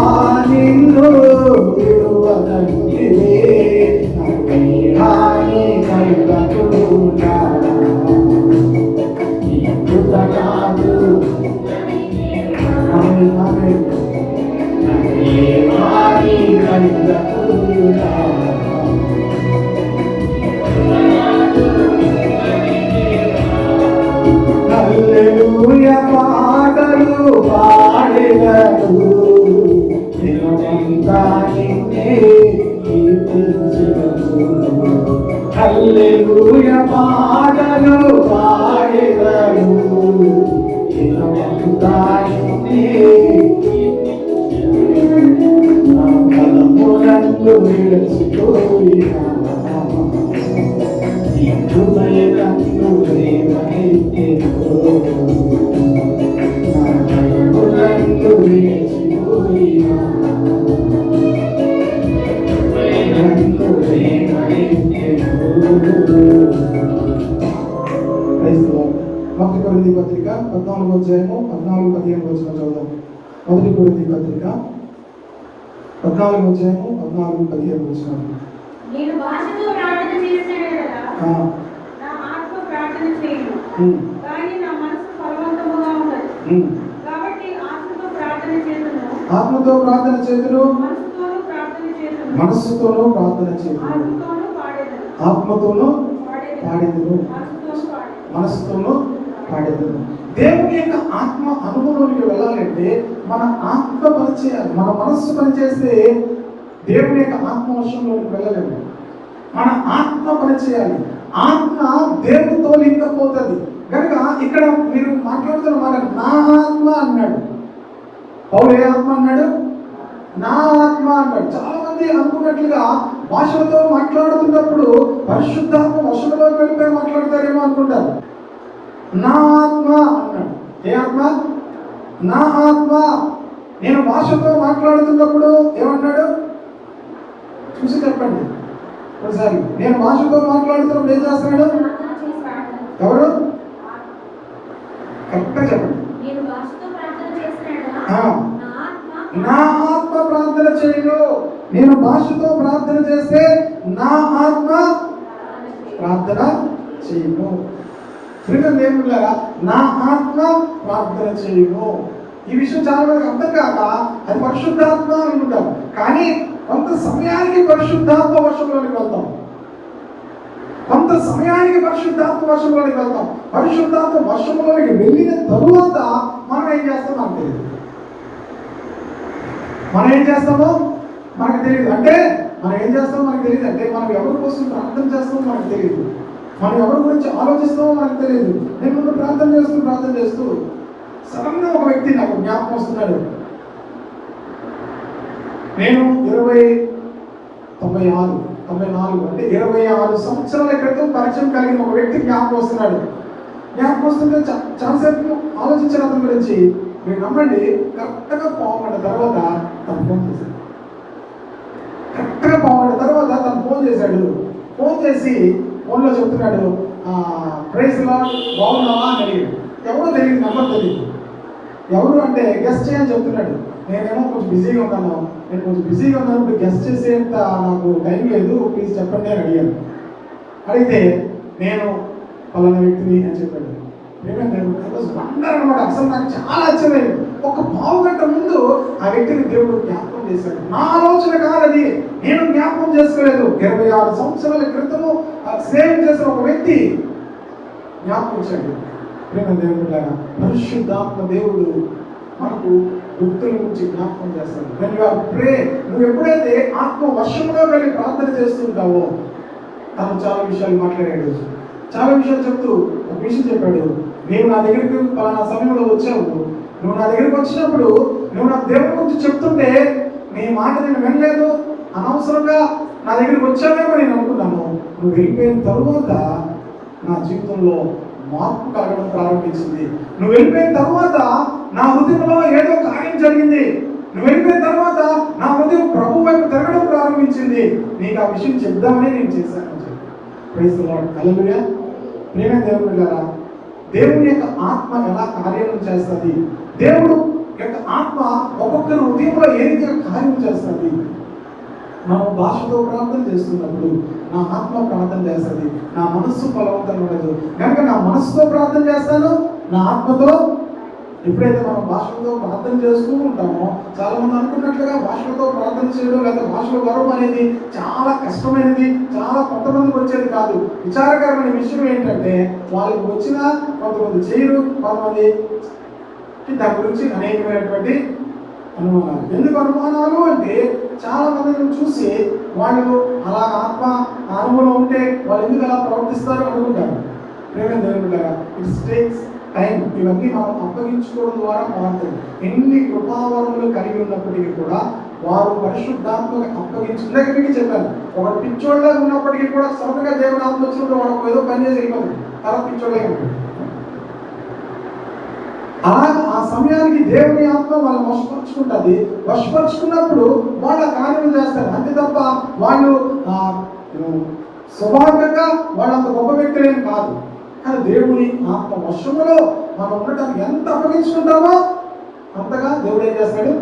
నిన్ను విడువనంటివే. హాని కలుగకుగా ఈ కృప కాదు. ఆమేన్, ఆమేన్. హాని కలుగకుగా. హల్లెలూయా పాటలు పాడెదను, దినమంతా నిన్నే కీర్తించెదను. హల్లెలూయా పాటలు పాడెదను, దినమంతా నిన్నే కీర్తించెదను. నా పదములను విడిచిపోయినా, ఇందుపై నన్ను లేవనెత్తెను, నా పదములను విడిచిపోయినా, నన్ను లేవనెత్తెను. Praise the Lord. 1 కొరింథీ పత్రిక 14వ అధ్యాయము 14-15 వచనం చదువుదాం. 1 కొరింథీ పత్రిక 14వ అధ్యాయము 14-15 వచనం. నేను భాషతో ప్రార్థన చేస్తాను కదా, నా ఆత్మ ప్రార్థన చేయను, కానీ నా మనసు ఫలవంతముగా ఉన్నది. కాబట్టి ఆత్మతో ప్రార్థన చేతును, ఆత్మతో ప్రార్థన చేతును, మనసుతోనూ ప్రార్థన చేతును, మనస్సుతోనూ ప్రార్థన చేతును, ఆత్మతోనూ పాడేదను, ఆత్మతోనూ పాడేదను, మనస్సుతోనూ పాడేదను. దేవుని యొక్క ఆత్మ అనుభవంలోకి వెళ్ళాలంటే మన ఆత్మ పని చేయాలి. మన మనస్సు పని చేస్తే దేవుని యొక్క ఆత్మ వర్షంలోకి వెళ్ళలేము. మన ఆత్మ పని చేయాలి. ఆత్మ దేవునితో లింకపోతుంది కనుక ఇక్కడ మీరు మాట్లాడుతున్న మాట నా ఆత్మ అన్నాడు. పౌలు ఏ ఆత్మ అన్నాడు? నా ఆత్మ అన్నాడు. చాలా మంది అనుకున్నట్లుగా భాషలతో మాట్లాడుతున్నప్పుడు పరిశుద్ధాత్మ వర్షంలోకి వెళ్ళిపోయి మాట్లాడతారేమో అనుకుంటారు. నా ఆత్మ అన్నాడు. ఏ ఆత్మ? నా ఆత్మ. నేను భాషతో మాట్లాడుతున్నప్పుడు ఏమన్నాడు? చూసి చెప్పండి ఒకసారి. నేను భాషతో మాట్లాడుతున్నప్పుడు ఏం చేస్తున్నాడు? ఎవరు? కరెక్ట్గా చెప్పండి. నేను భాషతో ప్రార్థన చేస్తున్నాడా, నా ఆత్మ ప్రార్థన చేయను. నేను భాషతో ప్రార్థన చేస్తే నా ఆత్మ ప్రార్థన చేయను. దేవుళ్ళారా, నా ఆత్మ ప్రార్థన చేయను. ఈ విషయం చాలా మందికి అర్థం కాక అది పరిశుద్ధాత్మ అనుకుంటాం. కానీ కొంత సమయానికి పరిశుద్ధాత్మ వర్షంలోనికి వెళ్తాం. కొంత సమయానికి పరిశుద్ధాత్మ వర్షంలోనికి వెళ్తాం. పరిశుద్ధాత్మ వర్షంలోనికి వెళ్ళిన తరువాత మనం ఏం చేస్తామో మనకు తెలియదు. మనం ఏం చేస్తామో మనకు తెలియదు. అంటే మనం ఏం చేస్తామో మనకు తెలియదు. అంటే మనం ఎవరి కోసం ప్రార్థన చేస్తామో మనకు తెలియదు. మనం ఎవరి గురించి ఆలోచిస్తామో మనకు తెలియదు. నేను ముందు ప్రార్థన చేస్తూ సడన్గా ఒక వ్యక్తి నాకు జ్ఞాపకం వస్తున్నాడు. నేను 94 అంటే 26 సంవత్సరాల క్రితం పరిచయం కలిగిన ఒక వ్యక్తి జ్ఞాపకం వస్తున్నాడు. జ్ఞాపకం వస్తుంటే చాలాసేపు ఆలోచించిన అతని గురించి. మీరు నమ్మండి, కరెక్ట్గా పావుగంట తర్వాత తను ఫోన్ చేశాడు. ఫోన్ చేసి ఫోన్లో చెప్తున్నాడు, ప్రైజ్ లార్డ్, బాగున్నావా అని అడిగాడు. ఎవరో తెలియదు, నెంబర్ తెలియదు. ఎవరు అంటే గెస్ట్ చేయని చెప్తున్నాడు. నేనేమో కొంచెం బిజీగా ఉన్నాను, నేను కొంచెం బిజీగా ఉన్నాను, ఇప్పుడు గెస్ట్ చేసేంత నాకు టైం లేదు, ప్లీజ్ చెప్పండి అని అడిగాను. అడిగితే నేను పలానా వ్యక్తిని అని చెప్పాడు. అనమాట. అసలు నాకు చాలా ఆశ్చర్యం. ఒక పావు గంట ముందు ఆ వ్యక్తిని దేవుడు జ్ఞాపకం చేశాడు. నా ఆలోచన కాదది, నేను జ్ఞాపకం చేసుకోలేదు. 26 సంవత్సరాల క్రితము స్నేహం చేసిన ఒక వ్యక్తి జ్ఞాపకం వచ్చాడు. ప్రేమ దేవుడు పరిశుద్ధాత్మ దేవుడు మనకు వ్యక్తుల గురించి జ్ఞాపకం చేస్తాడు. when you are pray, నువ్వు ఎప్పుడైతే ఆత్మ వర్షంలో వెళ్ళి ప్రార్థన చేస్తుంటావో తను చాలా విషయాలు మాట్లాడాడు. చాలా విషయాలు చెప్తూ ఒక విషయం చెప్పాడు. నీవు నా దగ్గరికి పలానా సమయంలో వచ్చావు, నువ్వు నా దగ్గరికి వచ్చినప్పుడు నువ్వు నా దేవుడి గురించి చెప్తుంటే నీ మాట నేను వినలేదు, అనవసరంగా నా దగ్గరికి వచ్చావేమో నేను అనుకున్నాను. నువ్వు వెళ్ళిపోయిన తరువాత నా జీవితంలో మార్పు కలగడం ప్రారంభించింది. నువ్వు వెళ్ళిపోయిన తర్వాత నా హృదయంలో ఏదో కార్యం జరిగింది. నువ్వు వెళ్ళిపోయిన తర్వాత నా హృదయం ప్రభు వైపు తిరగడం ప్రారంభించింది. నీకు ఆ విషయం చెప్దామని నేను చేశాను. Praise the Lord. హల్లెలూయా. ప్రేమ దేవుని గారా, దేవుని యొక్క ఆత్మ ఎలా కార్యం చేస్తుంది, దేవుడు యొక్క ఆత్మ ఒక్కొక్కరి హృదయంలో ఏ రీతిగా కార్యం చేస్తుంది. మనం భాషతో ప్రార్థన చేస్తున్నప్పుడు నా ఆత్మ ప్రార్థన చేస్తుంది, నా మనస్సు ఫలవంతంగా ఉండదు. కనుక నా మనస్సుతో ప్రార్థన చేస్తాను, నా ఆత్మతో. ఎప్పుడైతే మనం భాషలతో ప్రార్థన చేస్తూ ఉంటామో, చాలా మంది అనుకున్నట్లుగా భాషలతో ప్రార్థన చేయడం లేదా భాషల వరం అనేది చాలా కష్టమైనది, చాలా కొంతమందికి వచ్చేది కాదు. విచారకరమైన విషయం ఏంటంటే వాళ్ళకి వచ్చినా కొంతమంది చేయరు, కొంతమంది దాని గురించి అనేకమైనటువంటి అనుమానాలు. ఎందుకు అనుమానాలు అంటే చాలా మందిని చూసి వాళ్ళు అలా ఆత్మ అనుభవం ఉంటే వాళ్ళు ఎందుకు అలా ప్రవర్తిస్తారు అనుకుంటారు. ప్రేమ దేవుడు గారా, ఇట్స్ టేక్స్ టైం. ఇవన్నీ మనం అప్పగించుకోవడం ద్వారా మారుతుంది. ఎన్ని కృపావరములు కలిగి ఉన్నప్పటికీ కూడా వారు పరిశుద్ధాత్మకు అప్పగించుకున్నాక మీకు చెప్పాను, ఒక పిచ్చోళ్ళ ఉన్నప్పటికీ కూడా సొంతగా దేవుని ఆత్మ వచ్చినప్పుడు వాళ్ళకు ఏదో పని చేసి వెళ్ళిపోతుంది, తర్వాత పిచ్చోళ్ళే ఉంటుంది. అలా ఆ సమయానికి దేవుని ఆత్మ వాళ్ళని వశపరుచుకుంటుంది. వశపరుచుకున్నప్పుడు వాళ్ళ కార్యములు చేస్తారు. అంతే తప్ప వాళ్ళు స్వభావికంగా వాళ్ళంత గొప్ప వ్యక్తులేం కాదు. కానీ దేవుని ఆత్మ వశములో మనం ఉండటానికి ఎంత అప్పగించుకుంటామో అంతగా దేవుడు ఏం చేస్తాడు,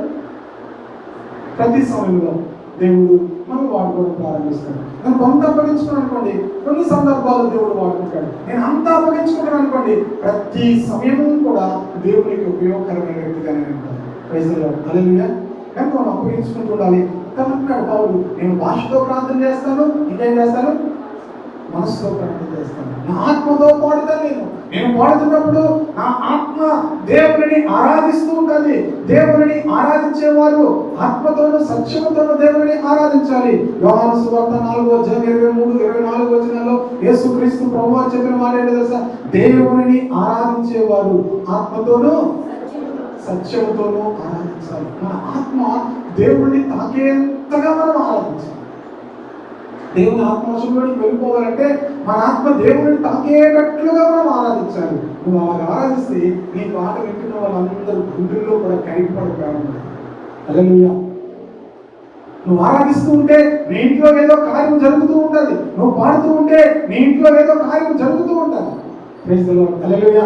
ప్రతి సమయంలో దేవుడు మనం వాడుకోవడం ప్రారంభిస్తాడు. నేను కొంత అప్పగించుకున్నాను అనుకోండి, కొన్ని సందర్భాల్లో దేవుడు వాడుకుంటాడు. నేను అంత అప్పగించుకుంటాను అనుకోండి, ప్రతి సమయం కూడా దేవునికి ఉపయోగకరమైన వ్యక్తిగానే ఉంటాను. Praise the Lord. హల్లెలూయా. కనుక మనం అప్పగించుకుంటూ ఉండాలి. అంటున్నాడు పౌలు, నేను భాషతో ప్రార్థన చేస్తాను, ఇంకేం చేస్తాను, మనసుతో ప్రార్థన చేస్తాను, నా ఆత్మతో పాడుతాను. నేను పాడుతున్నప్పుడు నా ఆత్మ దేవుని ఆరాధిస్తూ ఉంటుంది. దేవుని ఆరాధించేవారు ఆత్మతోనూ సత్యముతోనూ దేవుని ఆరాధించాలి. యోహాను సువార్త 4:23-24 వచనాల్లో యేసుక్రీస్తు ప్రభువు చెప్పిన మాట ఏంటో తెలుసా? దేవుని ఆరాధించేవారు ఆత్మతోనూ సత్యముతోనూ ఆరాధించాలి. మన ఆత్మ దేవుడిని తాకేంతగా మనం ఆరాధించాలి. దేవుని ఆత్మవశంలోకి వెళ్ళిపోవాలంటే మన ఆత్మ దేవుడిని తాకేటట్లుగా మనం ఆరాధించాలి. నువ్వు అలాగ ఆరాధిస్తే నీ పాట వింటున్న వాళ్ళందరూ గుండెల్లో కూడా కరిగిపడతారు. హల్లెలూయా. నువ్వు ఆరాధిస్తూ ఉంటే నీ ఇంట్లో ఏదో కార్యం జరుగుతూ ఉంటుంది. నువ్వు పాడుతూ ఉంటే నీ ఇంట్లో ఏదో కార్యం జరుగుతూ ఉంటుంది. Praise the Lord. హల్లెలూయా.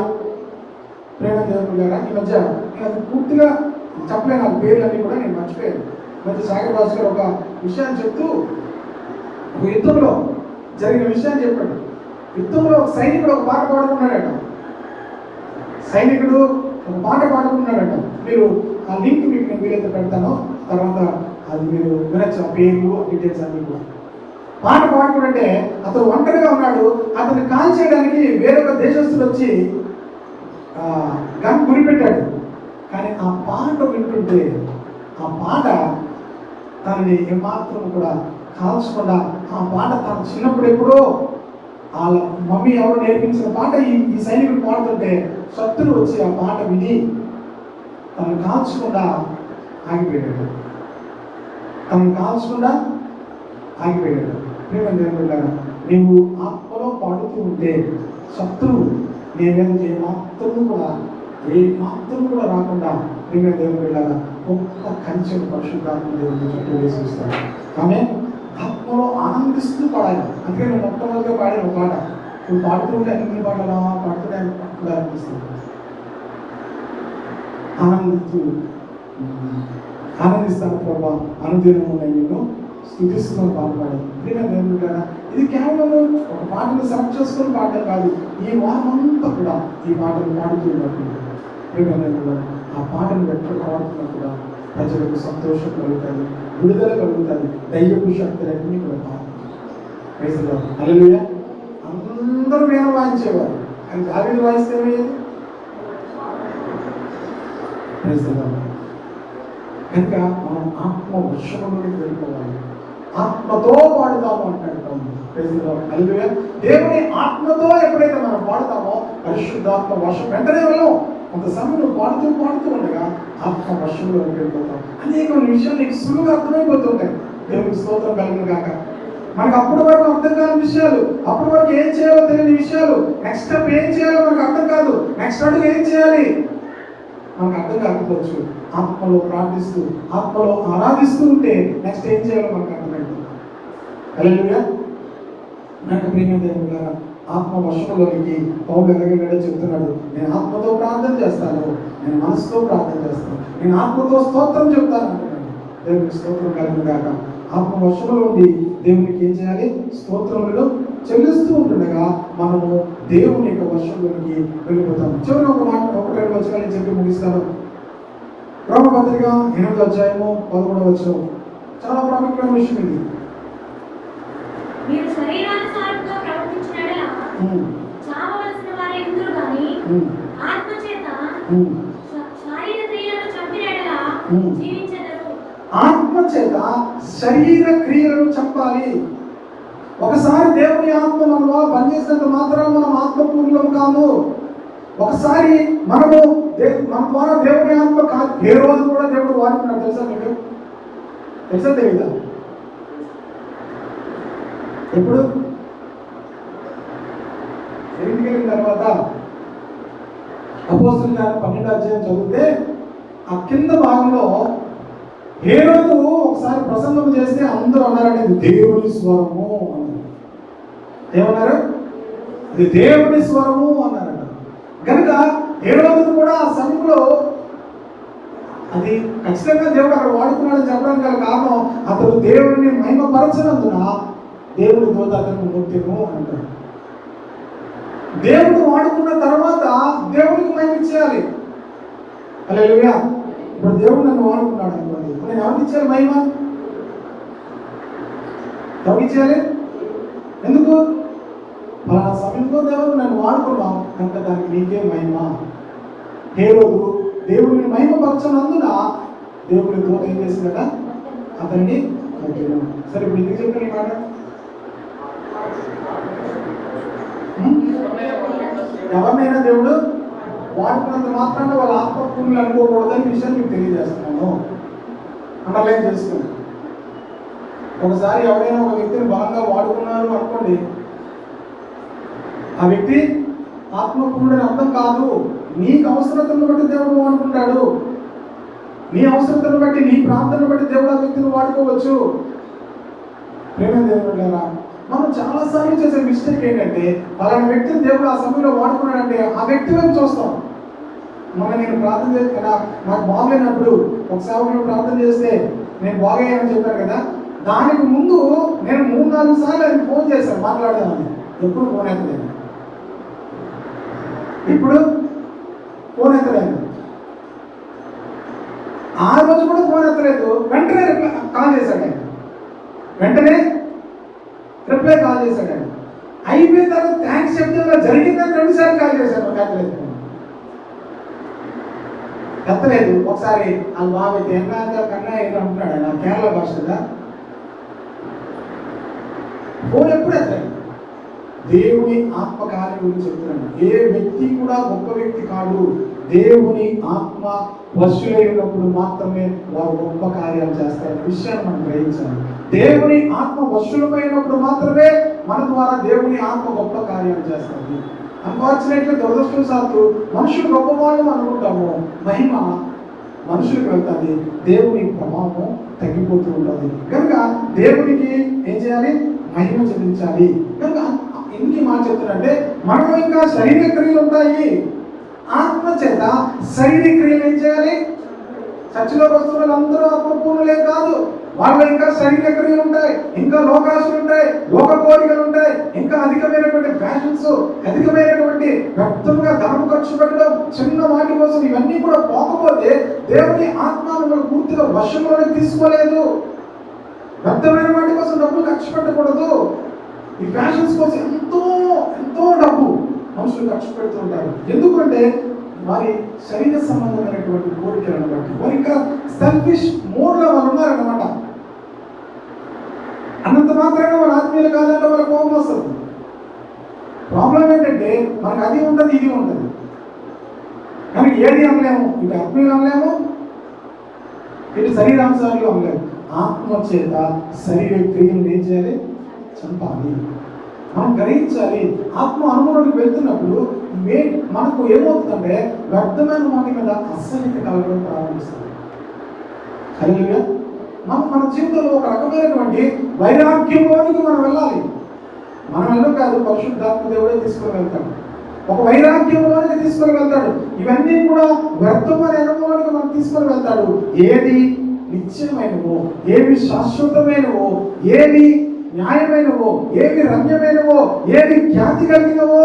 ప్రేమ దేవుని గారా, ఈ మధ్య నేను పూర్తిగా చెప్పలేను, ఆ పేర్లన్నీ కూడా నేను మర్చిపోయాను. మధ్య సాగర్ రాజు గారు ఒక విషయాన్ని చెప్తూ ఒక యుద్ధంలో జరిగిన విషయాన్ని చెప్పాడు. యుద్ధంలో ఒక సైనికుడు ఒక పాట పాడుకున్నాడట. సైనికుడు ఒక పాట పాడుకున్నాడట. మీరు ఆ లింక్ మీకు నేను వీలైతే పెడతాను, తర్వాత అది మీరు వినొచ్చు. ఆ పేర్లు, ఆ డీటెయిల్స్ అన్నీ కూడా. పాట పాడుకుంటే అతను ఒంటరిగా ఉన్నాడు. అతన్ని కాల్ చేయడానికి వేరొక దేశస్తుడు వచ్చి గన్ గురిపెట్టాడు. కానీ ఆ పాట వింటుంటే ఆ పాట తనని ఏమాత్రం కూడా కాల్చకుండా, ఆ పాట తను చిన్నప్పుడు ఎప్పుడో వాళ్ళ మమ్మీ ఎవరు నేర్పించిన పాట ఈ సైనికుడు పాడుతుంటే శత్రువు వచ్చి ఆ పాట విని తను కాల్చకుండా ఆగిపోయాడు. తను కాల్చకుండా ఆగిపోయాడు. ప్రేమ దేవుడా, నీవు ఆత్మలో పాడుతూ ఉంటే శత్రువు నీ మీద ఏ మాత్రం కూడా రాకుండా ప్రేమ దేవుడా గొప్ప కంచెను పరిశుద్ధాత్మ దేవుడిని చుట్టూ వేసిస్తాడు. ఆమె ఆత్మలో ఆనందిస్తూ పాడాలి. అందుకే నేను మొట్టమొదటిగా పాడిన ఒక పాట, నువ్వు పాడుతూ ఉంటే అన్ని పాటలా పాడుతూనే అనిపిస్తుంది. ఆనందిస్తూ ఆనందిస్తాను ప్రభా, అనుదినము నేను నిన్ను స్తుతిస్తున్నాను పాడపాడు. ప్రియమైన దేవుని కదా, ఇది కేవలం ఒక పాటను సెలెక్ట్ చేసుకుని పాడటం కాదు, ఈ వారం అంతా కూడా ఈ పాటను పాడుతూ ఉన్నప్పుడు ప్రియమైన దేవుడు ఆ పాటను ఎక్కడ పాడుతున్నా కూడా ప్రజలకు సంతోషం కలుగుతుంది, విడుదల కలుగుతుంది, దైవపు శక్తులన్నీ కూడా పాడుతుంది. హల్లెలూయా. అందరూ వీణ వాయించేవారు, కానీ దావీదు వాయిస్తే ఏమయ్యేది? కనుక మనం ఆత్మ వర్షంలోకి వెళ్ళిపోవాలి, ఆత్మతో పాడుతాము అంటాడు. హల్లెలూయా. దేవుని ఆత్మతో ఎప్పుడైతే మనం పాడుతామో పరిశుద్ధాత్మ వర్షం వెంటనే వెళ్ళం. కొంత సమయం పాడుతూ ఉండగా ఆత్మ వర్షంలోకి వెళ్ళిపోతాం. అనేక విషయాలు నీకు సులువుగా అర్థమైపోతుంటాయి. దేవునికి స్తోత్రం కలుగును గాక. మనకు అప్పటి వరకు అర్థం కాని విషయాలు, అప్పటి వరకు ఏం చేయాలో తెలియని విషయాలు, నెక్స్ట్ స్టెప్ ఏం చేయాలో మనకు అర్థం కాదు, నెక్స్ట్ అడుగు ఏం చేయాలి మనకు అర్థం కాకపోవచ్చు. ఆత్మలో ప్రార్థిస్తూ ఆత్మలో ఆరాధిస్తూ ఉంటే నెక్స్ట్ ఏం చేయాలో మనకు అర్థమైంది. హల్లెలూయా. నాకు ప్రియమైన దేవుని ద్వారా ఆత్మ వర్షంలోనికి పౌలు ఎలాగైనా చెప్తున్నాడు, నేను ఆత్మతో ప్రార్థన చేస్తాను, నేను మనసుతో ప్రార్థన చేస్తాను, నేను ఆత్మతో స్తోత్రం చెప్తాను అంటున్నాడు. దేవునికి స్తోత్రం కలుగును గాక. ఆత్మ వర్షంలో ఉండి దేవునికి ఏం చేయాలి? స్తోత్రములను చెల్లిస్తూ ఉంటుండగా మనము దేవుని యొక్క వర్షంలోనికి వెళ్ళిపోతాం. చివరి ఒక మాట, ఒక 2 వచనాలు చెప్పి ముగిస్తాను. రోమపత్రిక 8వ అధ్యాయము 11వ వచనం చాలా ప్రాముఖ్యమైన విషయం ఇది. మీరు శరీరానుసారంగా ప్రవర్తించిన యెడల చావవలసిన వారే ఇందురు గాని ఆత్మచేత శరీర క్రియలను చంపిన యెడల జీవించెదరు. ఆత్మచేత శరీర క్రియలను చంపాలి. ఒకసారి దేవుని ఆత్మ మనలో పనిచేసినంత మాత్రం మనం ఆత్మపూర్ణం కాదు. ఒకసారి మనము మన ద్వారా దేవుని ఆత్మ కాదు, ఏ రోజు కూడా దేవుడు వాడుకున్నాడు తెలుసా మీకు? తెలుసా తెలీదా? ఎప్పుడు ఇంటికి వెళ్ళిన తర్వాత అపోస్తలుల కార్యం 12వ అధ్యాయం చదివితే ఆ కింద భాగంలో హేరోదు ఒకసారి ప్రసంగం చేస్తే అందరూ అన్నారంటే ఇది దేవుని స్వరము అన్నారు. ఏమన్నారు? ఇది దేవుని స్వరము అన్నారట. కనుక హేరోదును కూడా ఆ సమయంలో అది ఖచ్చితంగా దేవుడు అక్కడ వాడుకున్నాడని చెప్పడానికి గల కారణం అతడు దేవుడిని మహిమపరచనందున దేవుడు దూత అతను ముక్తిము అంటారు. దేవుడు వాడుకున్న తర్వాత దేవుడికి మహిమ ఇచ్చేయాలి. హల్లెలూయా. ఇప్పుడు దేవుడు నన్ను వాడుకున్నాడు అనుకోండి, నేను ఎవరికి ఇచ్చేయాలి మహిమ? ఎవరికి ఇచ్చేయాలి? ఎందుకు? పలానా సమయంలో దేవుడు నన్ను వాడుకున్నాం కనుక దానికి నీకే మహిమ. హేరోదు దేవుడిని మహిమపరచనందున దేవుడి దూత ఏం చేసిందట? అతన్ని కొట్టాడు. సరే ఇప్పుడు ఎందుకు చెప్పాను ఈ మాట? ఎవరినైనా దేవుడు వాడుకున్నంత మాత్రాన వాళ్ళ ఆత్మపూర్ణులు అనుకోకూడదని విషయాన్ని మీకు తెలియజేస్తున్నాను. అండర్లైన్ చేసుకుని ఒకసారి ఎవరైనా ఒక వ్యక్తిని బలంగా వాడుకున్నారు అనుకోండి, ఆ వ్యక్తి ఆత్మపూర్ణుడని అర్థం కాదు. నీకు అవసరతను బట్టి దేవుడు వాడుకుంటాడు. నీ అవసరతను బట్టి, నీ ప్రాంతాన్ని బట్టి దేవుడు ఆ వ్యక్తిని వాడుకోవచ్చు. ప్రేమ దేవుడు గారా, మనం చాలాసార్లు చేసే మిస్టేక్ ఏంటంటే అలాంటి వ్యక్తిని దేవుడు ఆ సమయంలో వాడుకున్నాడంటే ఆ వ్యక్తి వైపు చూస్తాం. మొన్న నేను ప్రార్థన చేసి కదా, నాకు బాగలేనప్పుడు ఒక సేవకులు ప్రార్థన చేస్తే నేను బాగయ్యానని చెప్పాను కదా, దానికి ముందు నేను 3-4 సార్లు ఆయన ఫోన్ చేశాను మాట్లాడదామని. ఎప్పుడు ఫోన్ ఎత్తలేదు. ఇప్పుడు ఫోన్ ఎత్తలేదు. ఆ రోజు కూడా ఫోన్ ఎత్తలేదు. వెంటనే కాల్ చేశాడు ఆయన. వెంటనే రిప్లై కాల్ చేశాడు ఆయన. అయిపోయిన తర్వాత థ్యాంక్స్ చెప్తే జరిగిందని 2 సార్లు కాల్ చేశాను. ఎత్తలేదు. ఒకసారి ఆ బాబు అయితే కన్నా ఏదో అంటున్నాడు ఆయన, కేరళ భాష కదా. ఫోన్ ఎప్పుడు ఎత్తలేదు. దేవుని ఆత్మకార్యం గురించి చెప్తున్నాను. ఏ వ్యక్తి కూడా గొప్ప వ్యక్తి కాదు. దేవుని ఆత్మ వశులై ఉన్నప్పుడు మాత్రమే వారు గొప్ప కార్యాలు చేస్తారు. విషయాన్ని మనం గ్రహించాలి. దేవుని ఆత్మ వశులమైనప్పుడు మాత్రమే మన ద్వారా దేవుని ఆత్మ గొప్ప కార్యాలు చేస్తుంది. అన్ఫార్చునేట్లీ దురదృష్టవశాత్తు మనుషులు గొప్పవాళ్ళు అనుకుంటాము, మహిమ మనుషులకు వెళ్తుంది, దేవుని ప్రభావం తగ్గిపోతూ ఉంటుంది. కనుక దేవునికి ఏం చేయాలి? మహిమ చెల్లించాలి. కనుక ఎందుకు మాట చెప్తున్నారంటే మనలో ఇంకా శరీర క్రియలు ఉంటాయి. ఆత్మ చేత శరీర క్రియలు ఏం చేయాలి? చర్చిలోకి వస్తున్న వాళ్ళందరూ ఆత్మపూర్ణులే కాదు. వాళ్ళు ఇంకా శరీర క్రియలు ఉంటాయి, ఇంకా లోకాశలు ఉంటాయి, లోక కోరికలు ఉంటాయి, ఇంకా అధికమైనటువంటి ఫ్యాషన్స్, అధికమైనటువంటి వ్యక్తంగా ధనం ఖర్చు పెట్టడం, చిన్న వాటి కోసం ఇవన్నీ కూడా పోకపోతే దేవుని ఆత్మ మిమ్మల్ని పూర్తిగా వశంలోకి తీసుకోలేదు. వ్యక్తమైన వాటి కోసం డబ్బులు ఖర్చు పెట్టకూడదు. ఈ ఫ్యాషన్స్ కోసం ఎంతో ఎంతో డబ్బు మనుషులు ఖర్చు పెడుతుంటారు. ఎందుకంటే వారి శరీర సంబంధమైనటువంటి కోరికలను బట్టి వారి ఇంకా సెల్ఫిష్ మోడ్లో వాళ్ళు ఉన్నారన్నమాట. అన్నంత మాత్రమే వాళ్ళ ఆత్మీయులు కాదంటే వాళ్ళ కోపం వస్తుంది. ప్రాబ్లం ఏంటంటే మనకు అది ఉంటుంది, ఇది ఉంటుంది, కానీ ఏది అనలేము. ఇటు ఆత్మీయులు అనలేము, ఇటు శరీరాంశాలు అనలేము. ఆత్మ చేత శరీర క్రియలు ఏం చేయాలి? చంపాలి. మనం గ్రహించాలి. ఆత్మ అనుభవంలోకి వెళ్తున్నప్పుడు మనకు ఏమవుతుందంటే వ్యర్థమైన వాటి మీద అసహ్యత కలగడం ప్రారంభిస్తుంది. హల్లెలూయా. మన జీవితంలో ఒక రకమైనటువంటి వైరాగ్యంలోనికి మనం వెళ్ళాలి. మనం వెళ్ళం కాదు, పరిశుద్ధాత్మ దేవుడే తీసుకుని వెళ్తాడు. ఒక వైరాగ్యంలోనికి తీసుకొని వెళ్తాడు. ఇవన్నీ కూడా వ్యర్థం అనే అనుభవానికి మనం తీసుకొని వెళ్తాడు. ఏది నిత్యమైనవో, ఏవి శాశ్వతమైనవో, ఏవి న్యాయమైనవో, ఏవి రమ్యమైనవో, ఏవి ఖ్యాతి కలిగినవో,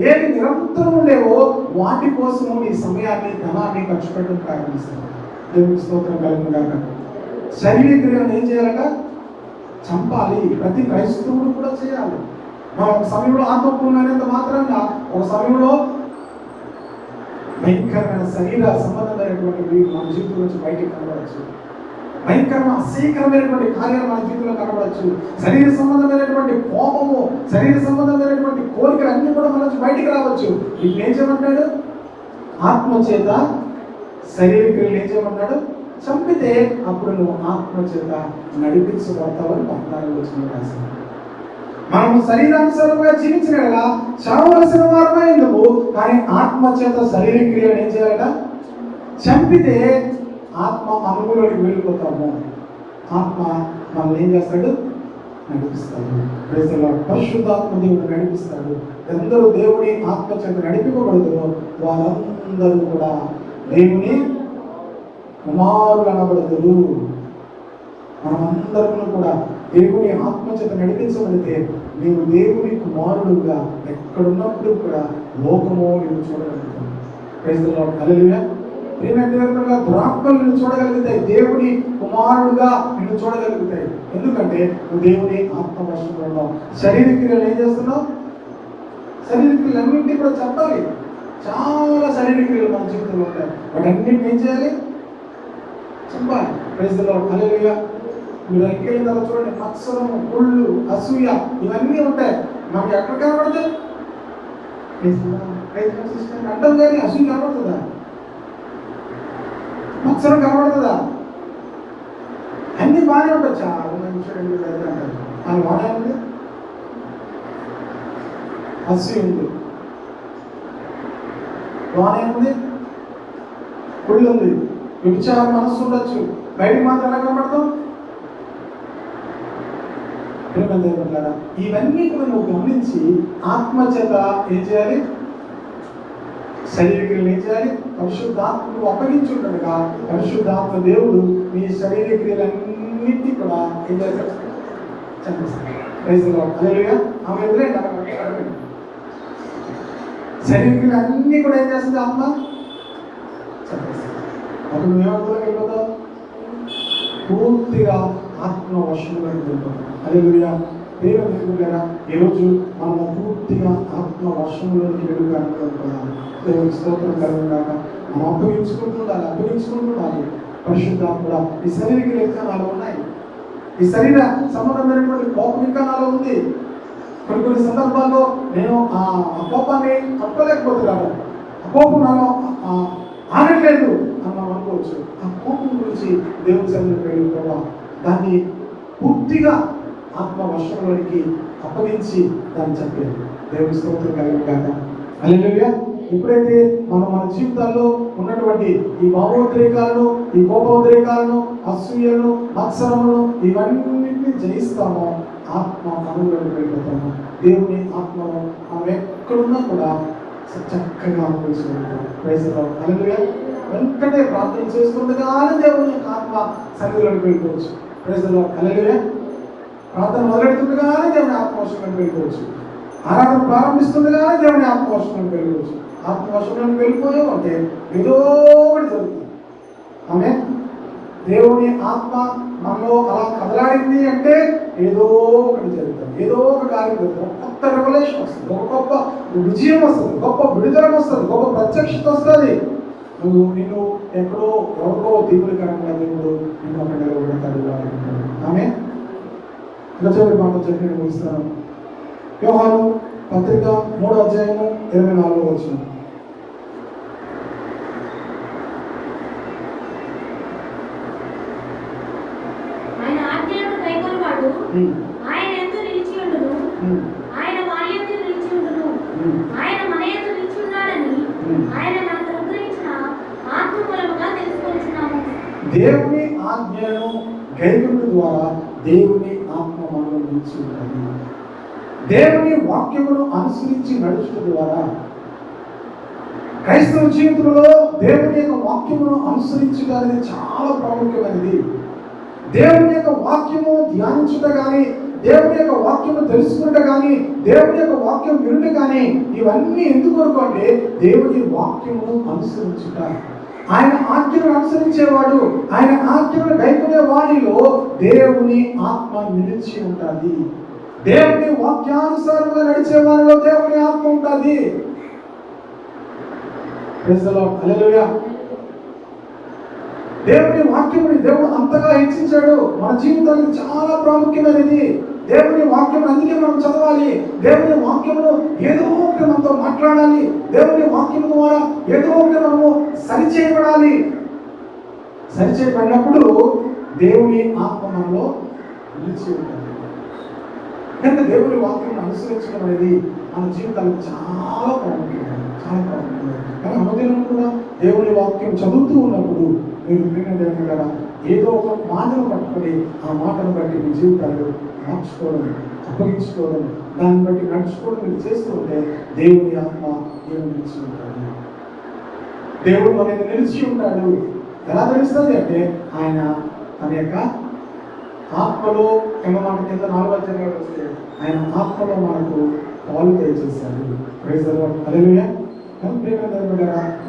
ఏవి నిరంతరం ఉండేవో వాటి కోసము నీ సమయాన్ని, ధనాన్ని ఖర్చు పెట్టడం ప్రారంభిస్తాను. దేవునికి స్తోత్రం కలుగుగాక. శరీర క్రియలను ఏం చేయాలట? చంపాలి. ప్రతి క్రైస్తవుడు కూడా చేయాలి. మనం ఒక సమయంలో ఆత్మపూర్ణమైనంత మాత్రంగా ఒక సమయంలో భయంకరమైన శరీర సంబంధమైనటువంటి మన జీవితం నుంచి బయటికి కనబడచ్చు. భయంకరమైన అసహ్యకరమైనటువంటి కార్యాలు మన జీవితంలో కనబడచ్చు. శరీర సంబంధమైనటువంటి కోపము, శరీర సంబంధమైనటువంటి కోరికలు అన్నీ కూడా మన నుంచి బయటికి రావచ్చు. వీటిని ఏం చేయమంటాడు? ఆత్మ చేత శరీర క్రియలు ఏం చేయమన్నాడు? చంపితే అప్పుడు నువ్వు ఆత్మ చేత నడిపించబడతావని 14వ వచనంలో రాశాడు. మనము శరీరానుసారంగా జీవించిన కదా చావలసిన వారమై నువ్వు, కానీ ఆత్మ చేత శరీర క్రియలు ఏం చేయాలట? చంపితే ఆత్మ అనుభవంలోకి వెళ్ళిపోతాము. ఆత్మ మనల్ని ఏం చేస్తాడు? నడిపిస్తాడు. ప్రజల పరిశుద్ధాత్మ దేవుడు నడిపిస్తాడు. ఎందరూ దేవుని ఆత్మ చేత నడిపింపబడుతారో వారందరూ కూడా దేవుని కుమారులు అనబడతారు. మనమందరూ కూడా దేవుని ఆత్మ చేత నడిపించబడితే నీవు దేవుని కుమారుడుగా ఎక్కడున్నప్పుడు కూడా లోకము నిన్ను చూడగలుగుతావు. ప్రజల హల్లెలూయా. ప్రియమైన దురాత్మలు నిన్ను చూడగలుగుతాయి, దేవుని కుమారుడుగా నిన్ను చూడగలుగుతాయి. ఎందుకంటే నువ్వు దేవుని ఆత్మ వశంలో ఉన్నావు. శరీర క్రియలు ఏం చేస్తున్నావు? శరీర క్రియలు అన్నింటినీ కూడా చెప్పాలి. చాలా శరీర క్రియలు మన జీవితంలో ఉంటాయి. వాటన్నింటినీ ఏం చేయాలి? చెప్పాలి. Praise the Lord. హల్లెలూయా. మీరు ఎక్కెళ్ళిన తర్వాత చూడండి, మత్సరము, కుళ్ళు, అసూయ ఇవన్నీ ఉంటాయి. మనకి ఎక్కడ కనబడతాయి? అంటాం కానీ అసూయ కనబడుతుందా? మత్సరం కనబడుతుందా? అన్ని బాగానే ఉంటాయి. చాలా మంచి అంటారు. అని బాగానే ఉంది. అసూయ ఉంది, బాగానే ఉంది. కుళ్ళు ఉంది, విచార మనస్సు ఉండొచ్చు. బయటికి మాత్రం ఎలా కనబడతాం? ఇవన్నీ కూడా నువ్వు గమనించి ఆత్మ చేత ఏం చేయాలి? శరీర క్రియలు ఏం చేయాలి? పరిశుద్ధాత్మకు అప్పగించుండగా పరిశుద్ధాత్మ దేవుడు మీ శరీర క్రియలన్నింటినీ కూడా ఏం చేస్తాడు? చంపిస్తాడు. Praise the Lord. హల్లెలూయా. ఆమె శరీర క్రియలు అన్నీ కూడా ఏం చేస్తుంది? ఆత్మ చంపిస్తాడు. అప్పుడు నువ్వేమవుతుందో వెళ్ళిపోతావు? పూర్తిగా ఆత్మ వశంలో వెళ్ళిపోతావు. హల్లెలూయా. దేవుని ఈరోజు మనము పూర్తిగా ఆత్మ వర్షంలోకి వెలుగుతున్నాం. దేవుని స్తోత్రం కలుగుగాక. మనం అప్పగించుకుంటుండాలి. పరిశుద్ధాత్మ ఈ శరీర లెక్క నాలో ఉన్నాయి. ఈ శరీర సంబంధమైనటువంటి కోపం ఇంకా నాలో ఉంది. కొన్ని సందర్భాల్లో నేను ఆ కోపాన్ని తప్పలేకపోతున్నాను. ఆ కోపం నాలో ఆగట్లేదు అని మనం అనుకోవచ్చు. ఆ కోపం గురించి దేవుని సన్నిధికి వెళ్ళి దాన్ని పూర్తిగా ఆత్మ వర్షంలోనికి అప్పగించి దాన్ని చెప్పారు. దేవుని స్తోత్రం కలుగుగాక. హల్లెలూయా. ఎప్పుడైతే మనం మన జీవితాల్లో ఉన్నటువంటి ఈ భావోద్రేకాలను, ఈ కోపోద్రేకాలను, అసూయను, మత్సరమును ఇవన్నింటినీ జయిస్తామో ఆత్మ అనుభవంలోకి వెళ్ళిపోతాము. దేవుని ఆత్మను మనం ఎక్కడున్నా కూడా చక్కగా అనుభవించుకుంటాం. Praise the Lord. హల్లెలూయా. వెంటనే ప్రార్థన చేస్తుండగానే దేవుని యొక్క ఆత్మ సన్నిధిలోకి వెళ్ళిపోవచ్చు. Praise the Lord. హల్లెలూయా. ప్రార్థన మొదలెడుతుండగానే దేవుని ఆత్మవర్షంలోకి వెళ్ళిపోవచ్చు. ఆరాధన ప్రారంభిస్తుండగానే దేవుని ఆత్మవర్షంలోకి వెళ్ళిపోవచ్చు. ఆత్మవర్షంలోకి వెళ్ళిపోయావు అంటే ఏదో ఒకటి జరుగుతుంది. ఆమె దేవుని ఆత్మ మనలో అలా కదలాడింది అంటే ఏదో ఒకటి జరుగుతుంది, ఏదో ఒక కార్యం జరుగుతుంది. ఒక కొత్త రెవల్యూషన్ వస్తుంది, ఒక గొప్ప విజయం వస్తుంది, గొప్ప విడుదల వస్తుంది, గొప్ప ప్రత్యక్షత వస్తుంది. నిన్ను ఎక్కడో ఎవరికో దేవుడి కనుక దేవుడు నిన్ను అక్కడ నిలబెడతాడు. ఆమె చివరి మాట చెప్పి నేను ముగిస్తాను. యోహాను పత్రిక 3వ అధ్యాయము 24వ వచనం. ఆయన యందు నిలిచి ఉండును, ఆయన వారి యందు నిలిచి ఉండును, ఆయన మన యందు నిలిచి ఉన్నాడని ఆయన మనకు అనుగ్రహించిన ఆత్మ మూలముగా తెలుసుకొనుచున్నాము. దేవుని ఆజ్ఞను గైకొనుట ద్వారా దేవుని ఆత్మ మనలో నిలిచి ఉంటుంది. దేవుని వాక్యమును అనుసరించి నడుచుట ద్వారా క్రైస్తవ జీవితంలో దేవుని యొక్క వాక్యమును అనుసరించడం అనేది చాలా ప్రాముఖ్యమైనది. దేవుని యొక్క వాక్యము ధ్యానించుట కానీ, దేవుని యొక్క వాక్యము తెలుసుకున్నట కానీ, దేవుని యొక్క వాక్యం వినుట కానీ, ఇవన్నీ ఎందుకొరకు అంటే దేవుని వాక్యమును అనుసరించుట. ఆయన ఆజ్ఞను అనుసరించేవాడు, ఆయన ఆజ్ఞను గైకొనే వాడిలో దేవుని ఆత్మ నిలిచి ఉంటుంది. దేవుని వాక్యానుసారంగా నడిచే వారిలో దేవుని ఆత్మ ఉంటుంది. Praise the Lord. హల్లెలూయా. దేవుని వాక్యముని దేవుడు అంతగా హెచ్చించాడు. మన జీవితానికి చాలా ప్రాముఖ్యమైనది దేవుని వాక్యం. అందుకే మనం చదవాలి. దేవుని వాక్యమును ఏదో ఒకటి మనతో మాట్లాడాలి. దేవుని వాక్యం ద్వారా ఏదో ఒకటి మనము సరిచేయబడాలి. సరిచేయబడినప్పుడు దేవుని ఆత్మ మనలో నిలిచి ఉంటుంది. కనుక దేవుని వాక్యం అనుసరించడం అనేది మన జీవితానికి చాలా ప్రాముఖ్యమైనది, చాలా ప్రాముఖ్యమైనది. కానీ అనుదినం కూడా దేవుని వాక్యం చదువుతూ ఉన్నప్పుడు మీరు విన్న దేవుని కదా ఏదో ఒక మాటను పట్టుకొని ఆ మాటను బట్టి మీ జీవితాలు మార్చుకోవడం, అప్పగించుకోవడం, దాన్ని బట్టి నడుచుకోవడం మీరు చేస్తూ ఉంటే దేవుని ఆత్మ దేవుడు నిలిచి ఉంటాడు. దేవుడు మన మీద నిలిచి ఉంటాడు. ఎలా తెలుస్తుంది అంటే ఆయన తన యొక్క ఆత్మలో మాట కింద 4వ అధ్యాయంలో వస్తే ఆయన ఆత్మలో మనకు పాలు దయచేశాడు. Praise the Lord. హల్లెలూయా.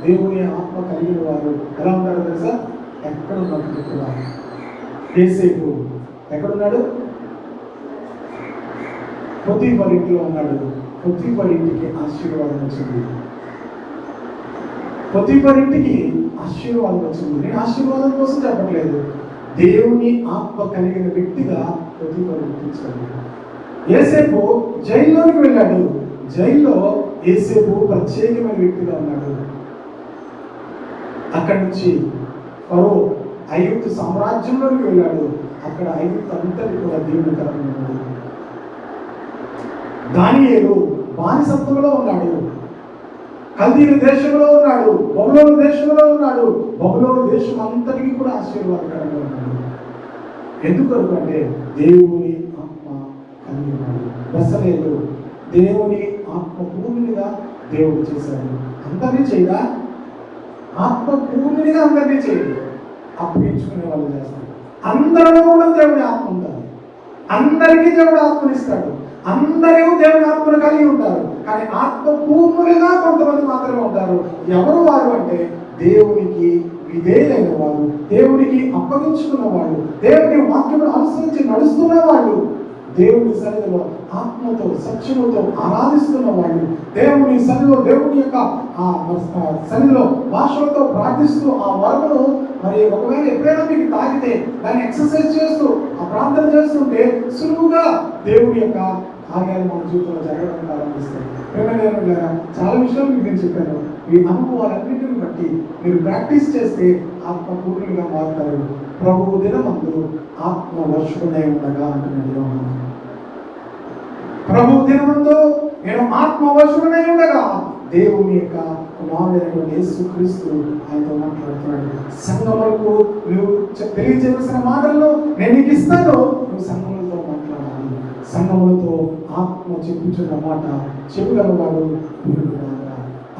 దేవుని ఆత్మ కలిగిన వారు ఎలా ఉంటారో తెలుసా? ఎక్కడున్నప్పుడు కూడా యేసేపు ఎక్కడున్నాడు? పొతీఫర్ ఇంటిలో ఉన్నాడు. పొతీఫర్ ఇంటికి ఆశీర్వాదం వచ్చింది. పొతీఫర్ ఇంటికి ఆశీర్వాదం వచ్చింది. నేను ఆశీర్వాదం కోసం చెప్పట్లేదు, దేవుని ఆత్మ కలిగిన వ్యక్తిగా పొతీఫర్ గుర్తించాడు. యేసేపు జైల్లోకి వెళ్ళాడు. జైల్లో యేసేపు ప్రత్యేకమైన వ్యక్తిగా ఉన్నాడు. అక్కడి నుంచి ఫరో ఐగుప్తు సామ్రాజ్యంలోకి వెళ్ళాడు. అక్కడ ఐగుప్తు అంతటి కూడా దేవుని కరంగా ఉన్నాడు. దానియేలు బానిసత్వంలో ఉన్నాడు. కల్దీయుల దేశంలో ఉన్నాడు. బబులోను దేశంలో ఉన్నాడు. బబులోను దేశం అంతటికి కూడా ఆశీర్వాదకరంగా ఉన్నాడు. ఎందుకొరకు అంటే దేవుని ఆత్మ కలిగి ఉన్నాడు. బెసలేలు దేవుని ఆత్మ పూర్ణిగా దేవుడు చేశాడు. అందరినీ చేయదా? ఆత్మ పూర్ణిగా అందరినీ చేయదు. అప్పగించుకునే వాళ్ళు చేస్తారు. అందరిలో కూడా దేవుని ఆత్మ ఉంటారు. అందరికీ దేవుడు ఆత్మనిస్తాడు. అందరూ దేవుని ఆత్మను కలిగి ఉంటారు. కానీ ఆత్మ పూర్ణులుగా కొంతమంది మాత్రమే ఉంటారు. ఎవరు వారు అంటే దేవునికి విధేయులైన వాళ్ళు, దేవునికి అప్పగించుకున్న వాళ్ళు, దేవుని వాక్యమును అనుసరించి నడుస్తున్న వాళ్ళు, దేవుని సన్నిధిలో ఆత్మతో సత్యముతో ఆరాధిస్తున్న వాళ్ళు, దేవుని సన్నిధిలో దేవుని యొక్క సన్నిధిలో భాషలతో ప్రార్థిస్తూ ఆ వరమును మరి ఒకవేళ ఎప్పుడైనా మీకు తాగితే దాన్ని ఎక్సర్సైజ్ చేస్తూ ఆ ప్రార్థన చేస్తుంటే సులువుగా దేవుని యొక్క కార్యాలు మన జీవితంలో జరగడం ప్రారంభిస్తాయి. చాలా విషయాలు మీకు నేను చెప్పాను. ఈ అనుభవాలన్నింటిని బట్టి మీరు ప్రాక్టీస్ చేస్తే ఆత్మ పూర్ణులుగా మారుతారు. ప్రభువు దినమందు ఆత్మ వర్షుడై ఉండగా అంటున్నాడు. ప్రభు దినమందు నేను ఆత్మ వర్షుడై ఉండగా దేవుని యొక్క కుమారుడైనటువంటి యేసుక్రీస్తు ఆయనతో మాట్లాడుతున్నాడు. సంఘములకు నువ్వు తెలియజేయాల్సిన మాటలను నేను నీకు ఇస్తాను, నువ్వు సంఘములతో మాట్లాడాలి. సంఘములతో ఆత్మ చెప్పుచున్న మాట చెప్పుగలవాడు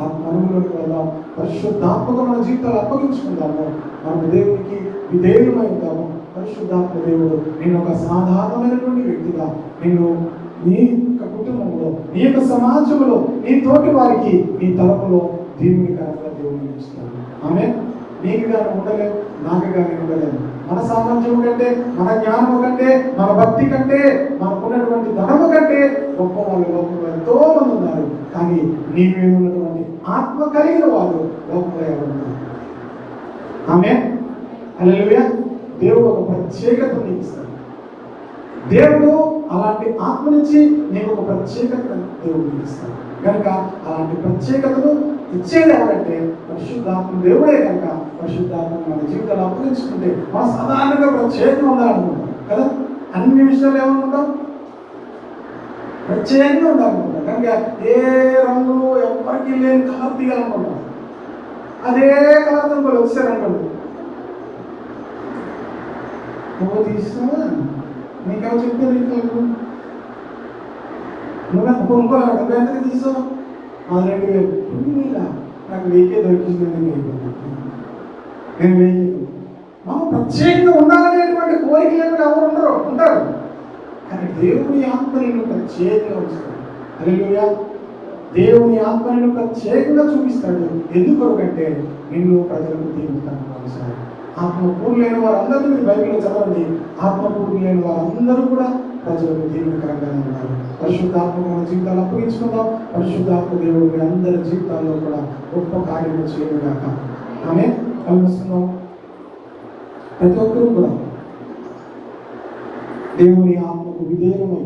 ఆత్మ మనలోకి వెళ్దాం. పరిశుద్ధాత్మక మన జీవితాలు అప్పగించుకుందాము. మనము దేవునికి విధేయులమై ఉంటాము. పరిశుద్ధాత్మ దేవుడు నేను ఒక సాధారణమైనటువంటి వ్యక్తిగా నిన్ను నీ యొక్క కుటుంబంలో, నీ యొక్క సమాజంలో, నీ తోటి వారికి నీ తరపులో దీవునికరంగా దేవుడిని ఇస్తాడు. ఆమె నీకు కానీ ఉండలేవు, నాకు కానీ ఉండలేము. మన సామర్థ్యం కంటే, మన జ్ఞానము కంటే, మన భక్తి కంటే, మనకున్నటువంటి ధనము కంటే గొప్ప వాళ్ళు లోకంలో ఎంతో మంది ఉన్నారు. కానీ నీ మీద ఉన్నటువంటి ఆత్మ కలిగిన వాళ్ళు లోకంలో ఎవరు ఉన్నారు? ఆమె హల్లెలూయా. దేవుడు ఒక ప్రత్యేకత నీకు ఇస్తాడు. దేవుడు అలాంటి ఆత్మ నుంచి నీకు ఒక ప్రత్యేకతను దేవుడు నీకు ఇస్తాడు. కనుక అలాంటి ప్రత్యేకతను ఇచ్చేది ఎవరంటే పరిశుద్ధాత్మ దేవుడే. కనుక పరిశుద్ధాత్మ మన జీవితాలు అప్పగించుకుంటే మనం సాధారణంగా ప్రత్యేకంగా ఉండాలనుకుంటాం కదా. అన్ని విషయాలు ఏమనుకుంటాం? ప్రత్యేకంగా ఉండాలనుకుంటాం. కనుక ఏ రంగులు ఎవరికి లేని కలర్ తీయాలనుకుంటాం. అదే కలర్ రంగులు వచ్చారనుకోండి, నువ్వు తీసినా నీకేమో చెప్తే నీకు నువ్వు ఇంకో ఎంతకి తీసావు? 2,000 నాకు 1,000 దొరికింది. నేను 1,000 మనం ప్రత్యేకంగా ఉండాలనేటువంటి కోరికలు ఎవరు ఉంటారు. కానీ దేవుని ఆత్మ నిన్ను ప్రత్యేకంగా ఉంచుతాడు. హల్లెలూయా. దేవుని ఆత్మ నిన్ను ప్రత్యేకంగా చూపిస్తాడు. ఎందుకంటే నిన్ను ప్రజలకు దీవిస్తాను. ఆత్మపూర్లు లేని వారందరూ మీరు బైబిల్లో చదవండి. ఆత్మపూర్లు లేని వారందరూ కూడా ప్రజలకు దీవెనకరంగానే ఉన్నారు. పరిశుద్ధాత్మ మన జీవితాలు అప్పగించుకుందాం. పరిశుద్ధాత్మ దేవుడి అందరి జీవితాల్లో కూడా గొప్ప కార్యము చేయగాక. ఆమె కలుస్తున్నాం. ప్రతి ఒక్కరూ కూడా దేవుని ఆత్మకు విధేయమై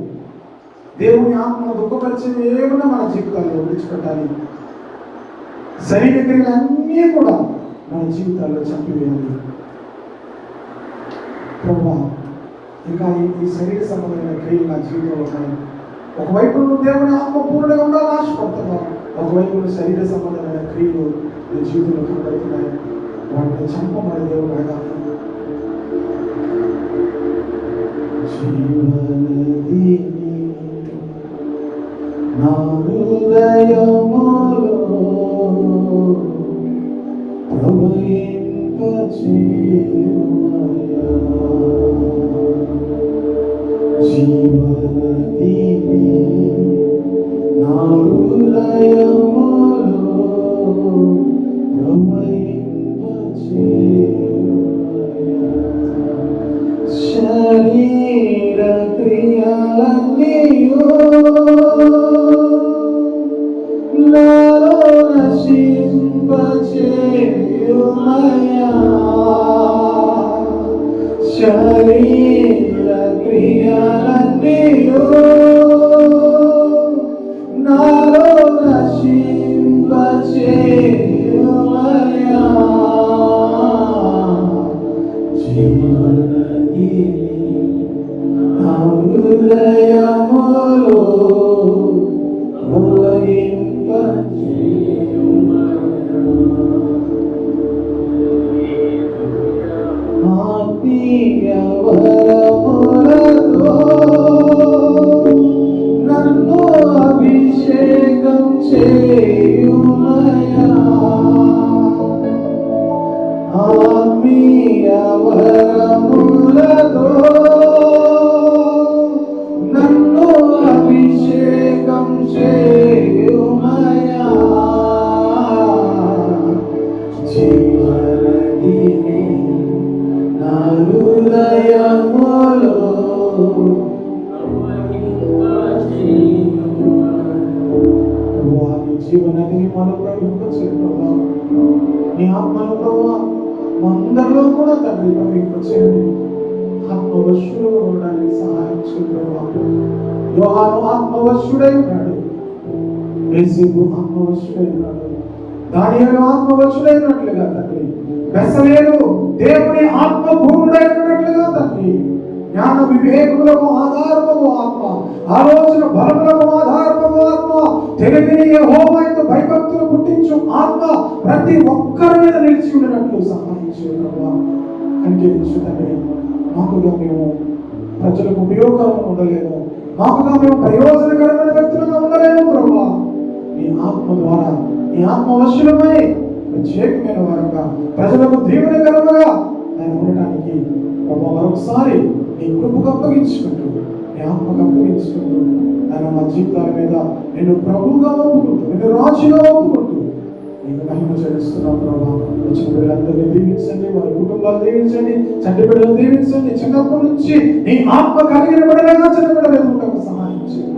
దేవుని ఆత్మను దుఃఖపరిచేది ఏమన్నా మన జీవితాల్లో విడిచిపెట్టాలి. శరీర క్రియలన్నీ కూడా మన జీవితాల్లో చంపివేయాలి. ప్రభా, ఇంకా ఈ శరీర సంబంధమైన క్రియలు నా జీవితంలో ఉన్నాయి. ఒకవైపు నువ్వు దేవుని ఆత్మపూర్ణంగా ఉండాలని ఆశపడుతున్నావు, ఒకవైపు నువ్వు శరీర సంబంధమైన క్రియలు నీ జీవితంలో కనబడుతున్నాయి. వాటిని చంపమని దేవుడు అడగాలి. నా హృదయములో జీవనదీని నా హృదయములో శరీర క్రియలన్నీయు నాలో నశింపచేయుమయ్యా. శరీర క్రియలన్నీయు నాలో నశింపచేయుమయ్యా. జీవనదీని నా హృదయములో ఆత్మీయ వరములతో నన్ను అభిషేకం చేయుమయ్యా. ఆత్మీయ వరములతో నన్ను అభిషేకం చేయుమయ్యా. జీవనదీని నా హృదయములో జీవనదిని మనం ప్రవహింపచేయడం నీ ఆత్మను ప్రభావ అందరిలో కూడా తండ్రి ప్రవహింపచేయండి. ఆత్మవశుడు ఉండడానికి సహాయం చేయండి. యోహాను ఆత్మవశుడై ఉన్నాడు, యేసేపు ఆత్మవశుడై ఉన్నాడు, దానియేలు ఆత్మవశుడై ఉన్నట్లుగా తండ్రి బెసలేలు దేవుని ఆత్మపూర్ణుడై ఉన్నట్లుగా తండ్రి జ్ఞాన వివేకములకు ఆధారము ఆత్మ, ఆలోచన బలములకు ఆధారము ఆత్మ, తెలివిని యెహోవాకు భయభక్తులు పుట్టించు ఆత్మ ప్రతి ఒక్కరి మీద నిలిచి ఉండినట్లు సహాయం చేయండి. కనికరించు తండ్రి. మాకుగా మేము ప్రజలకు ఉపయోగకరంగా ఉండలేము, మాకుగా మేము ప్రయోజనకరమైన వ్యక్తులుగా ఉండలేము. ప్రభావ నీ ఆత్మ ద్వారా నీ నీ ఆత్మవశులమై ప్రత్యేకమైన వారుగా ప్రజలకు దీవెనకరముగా నేను ఉండటానికి ప్రభా మరొకసారి నీ కృపకు అప్పగించుకుంటూ నీ ఆత్మకు అప్పగించుకుంటూ నేను మా జీవితాల మీద నేను ప్రభువుగా ఒప్పుకుంటూ నేను రాజుగా ఒప్పుకుంటూ నీకు మహిమ చెల్లిస్తున్నాం ప్రభా. వచ్చిన బిడ్డలందరినీ దీవించండి, వారి కుటుంబాలు దీవించండి, చంటి బిడ్డలు దీవించండి. చిన్నప్పటి నుంచి నీ ఆత్మ కలిగిన బిడ్డలుగా చిన్న బిడ్డలు ఎదుగుటకు సహాయం చేయండి.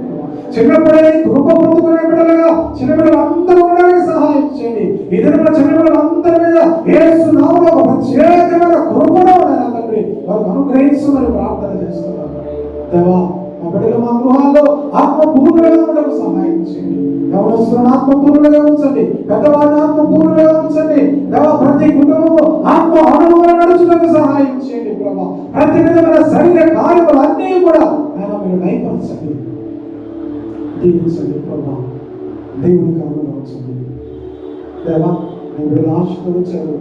చిన్నప్పుడే కృప పొందుకునే బిడ్డలుగా చిన్న బిడ్డలు అందరూ ఉండడానికి సహాయం చేయండి. ఈ దినంలో చిన్న బిడ్డలు అందరి మీద యేసు నామములో ఒక ప్రత్యేకమైన కృపను తండ్రి వారు అనుగ్రహించమని ప్రార్థన చేస్తున్నారు. దేవా మా బిడ్డలు మా గృహాల్లో ఆత్మపూర్ణులుగా ఉండడానికి సహాయం చేయండి. యవనస్తులను ఆత్మపూర్ణులుగా ఉంచండి, పెద్దవారిని ఆత్మపూర్ణులుగా ఉంచండి. దేవా ప్రతి కుటుంబము ఆత్మ అనుభవం నడుచుటకు సహాయం చేయండి ప్రభా. ప్రతి విధమైన శరీర కార్యములన్నీ కూడా మీరు నైపరచండి, దీవించండి ప్రభా. దేవుని కాలంలో ఉంచండి దేవా. మీ బిడ్డలు ఆశతో వచ్చారు,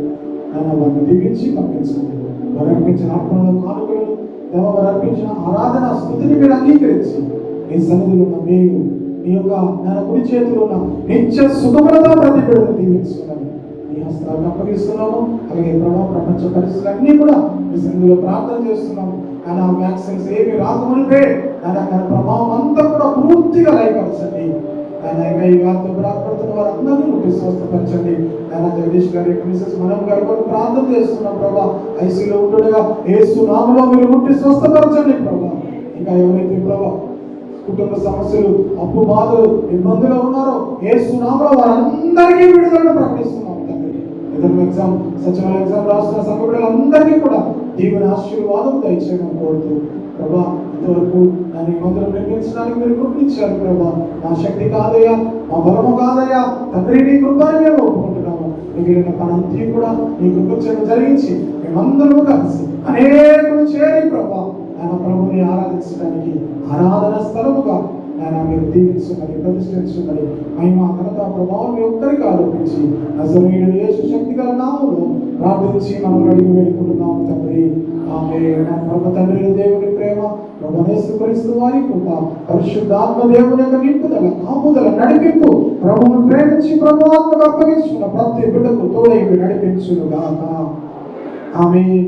వారిని దీవించి పంపించండి. వారు అర్పించిన ఆత్మలను కానుకలను దేవా, వారు అర్పించిన ఆరాధన స్తుతిని మీరు అంగీకరించి నీ సన్నిధిలో ఉన్న మీరు నీ యొక్క నా కుడి చేతిలో ఉన్న నిత్య సుఖములతో ప్రతి బిడ్డను దీవించుకున్నాను. నీ హస్తాలకు అప్పగిస్తున్నాము. అలాగే ప్రభావ ప్రపంచ పరిస్థితులన్నీ కూడా మీ సన్నిధిలో ప్రార్థన చేస్తున్నాము. కానీ ఆ వ్యాక్సిన్స్ ఏమి రాకమునిపే దాని ప్రభావం అంతా కూడా పూర్తిగా లయపరచండి. ఆయన ఈ వ్యాధితో బాధపడుతున్న వారందరినీ ముట్టి స్వస్థపరచండి. ఆయన జగదీష్ గారి మిసెస్ మనం గారి కొరకు ప్రార్థన చేస్తున్నాం ప్రభా. ఐసీలో ఉంటుండగా యేసు నామములో మీరు ముట్టి స్వస్థపరచండి ప్రభా. ఇంకా ఎవరైతే ప్రభా కుటుంబ సమస్యలు, అప్పు బాధలు, ఇబ్బందులు ఉన్నారో యేసు నామములో వారందరికీ విడుదలను ప్రకటిస్తున్నాం తండ్రి. ఏదైనా ఎగ్జామ్, సచివాలయ ఎగ్జామ్ రాస్తున్న సంఘ బిడ్డలందరికీ కూడా దీవెన ఆశీర్వాదం దయచేయమని కోరుతూ ప్రభా, ఇంతవరకు నా నిబంధనలు నిర్మించడానికి మీరు కృపించారు ప్రభా. మా శక్తి కాదయ్యా, మా బలము కాదయ్యా తండ్రి, నీ కృపని మేము ఒప్పుకుంటున్నాము. మిగిలిన పనంతా కూడా నీ కృపను జరిగించి మేమందరూ కలిసి అనేకులు చేరి ప్రభా ఆయన ప్రభుని ఆరాధించడానికి ఆరాధన స్థలముగా ఆయన మీరు దీవించుమని ప్రతిష్ఠించుమని మహిమ ఘనత ప్రభావం మీ ఒక్కరికి ఆరోపించి నజరేయుడు యేసు శక్తి గల నామములో ప్రార్థించి మనం అడిగి వేడుకుంటున్నాము తండ్రి. ఆమేన్. ప్రభు తండ్రి దేవుని ప్రేమ, ప్రభు యేసుక్రీస్తు వారి కృప, పరిశుద్ధాత్మ దేవుని యొక్క నింపుదల, కాపుదల, నడిపింపు ప్రభువును ప్రేమించి ప్రభు ఆత్మకు అప్పగించుకున్న ప్రతి బిడ్డకు తోడై నడిపించును గాక. ఆమేన్.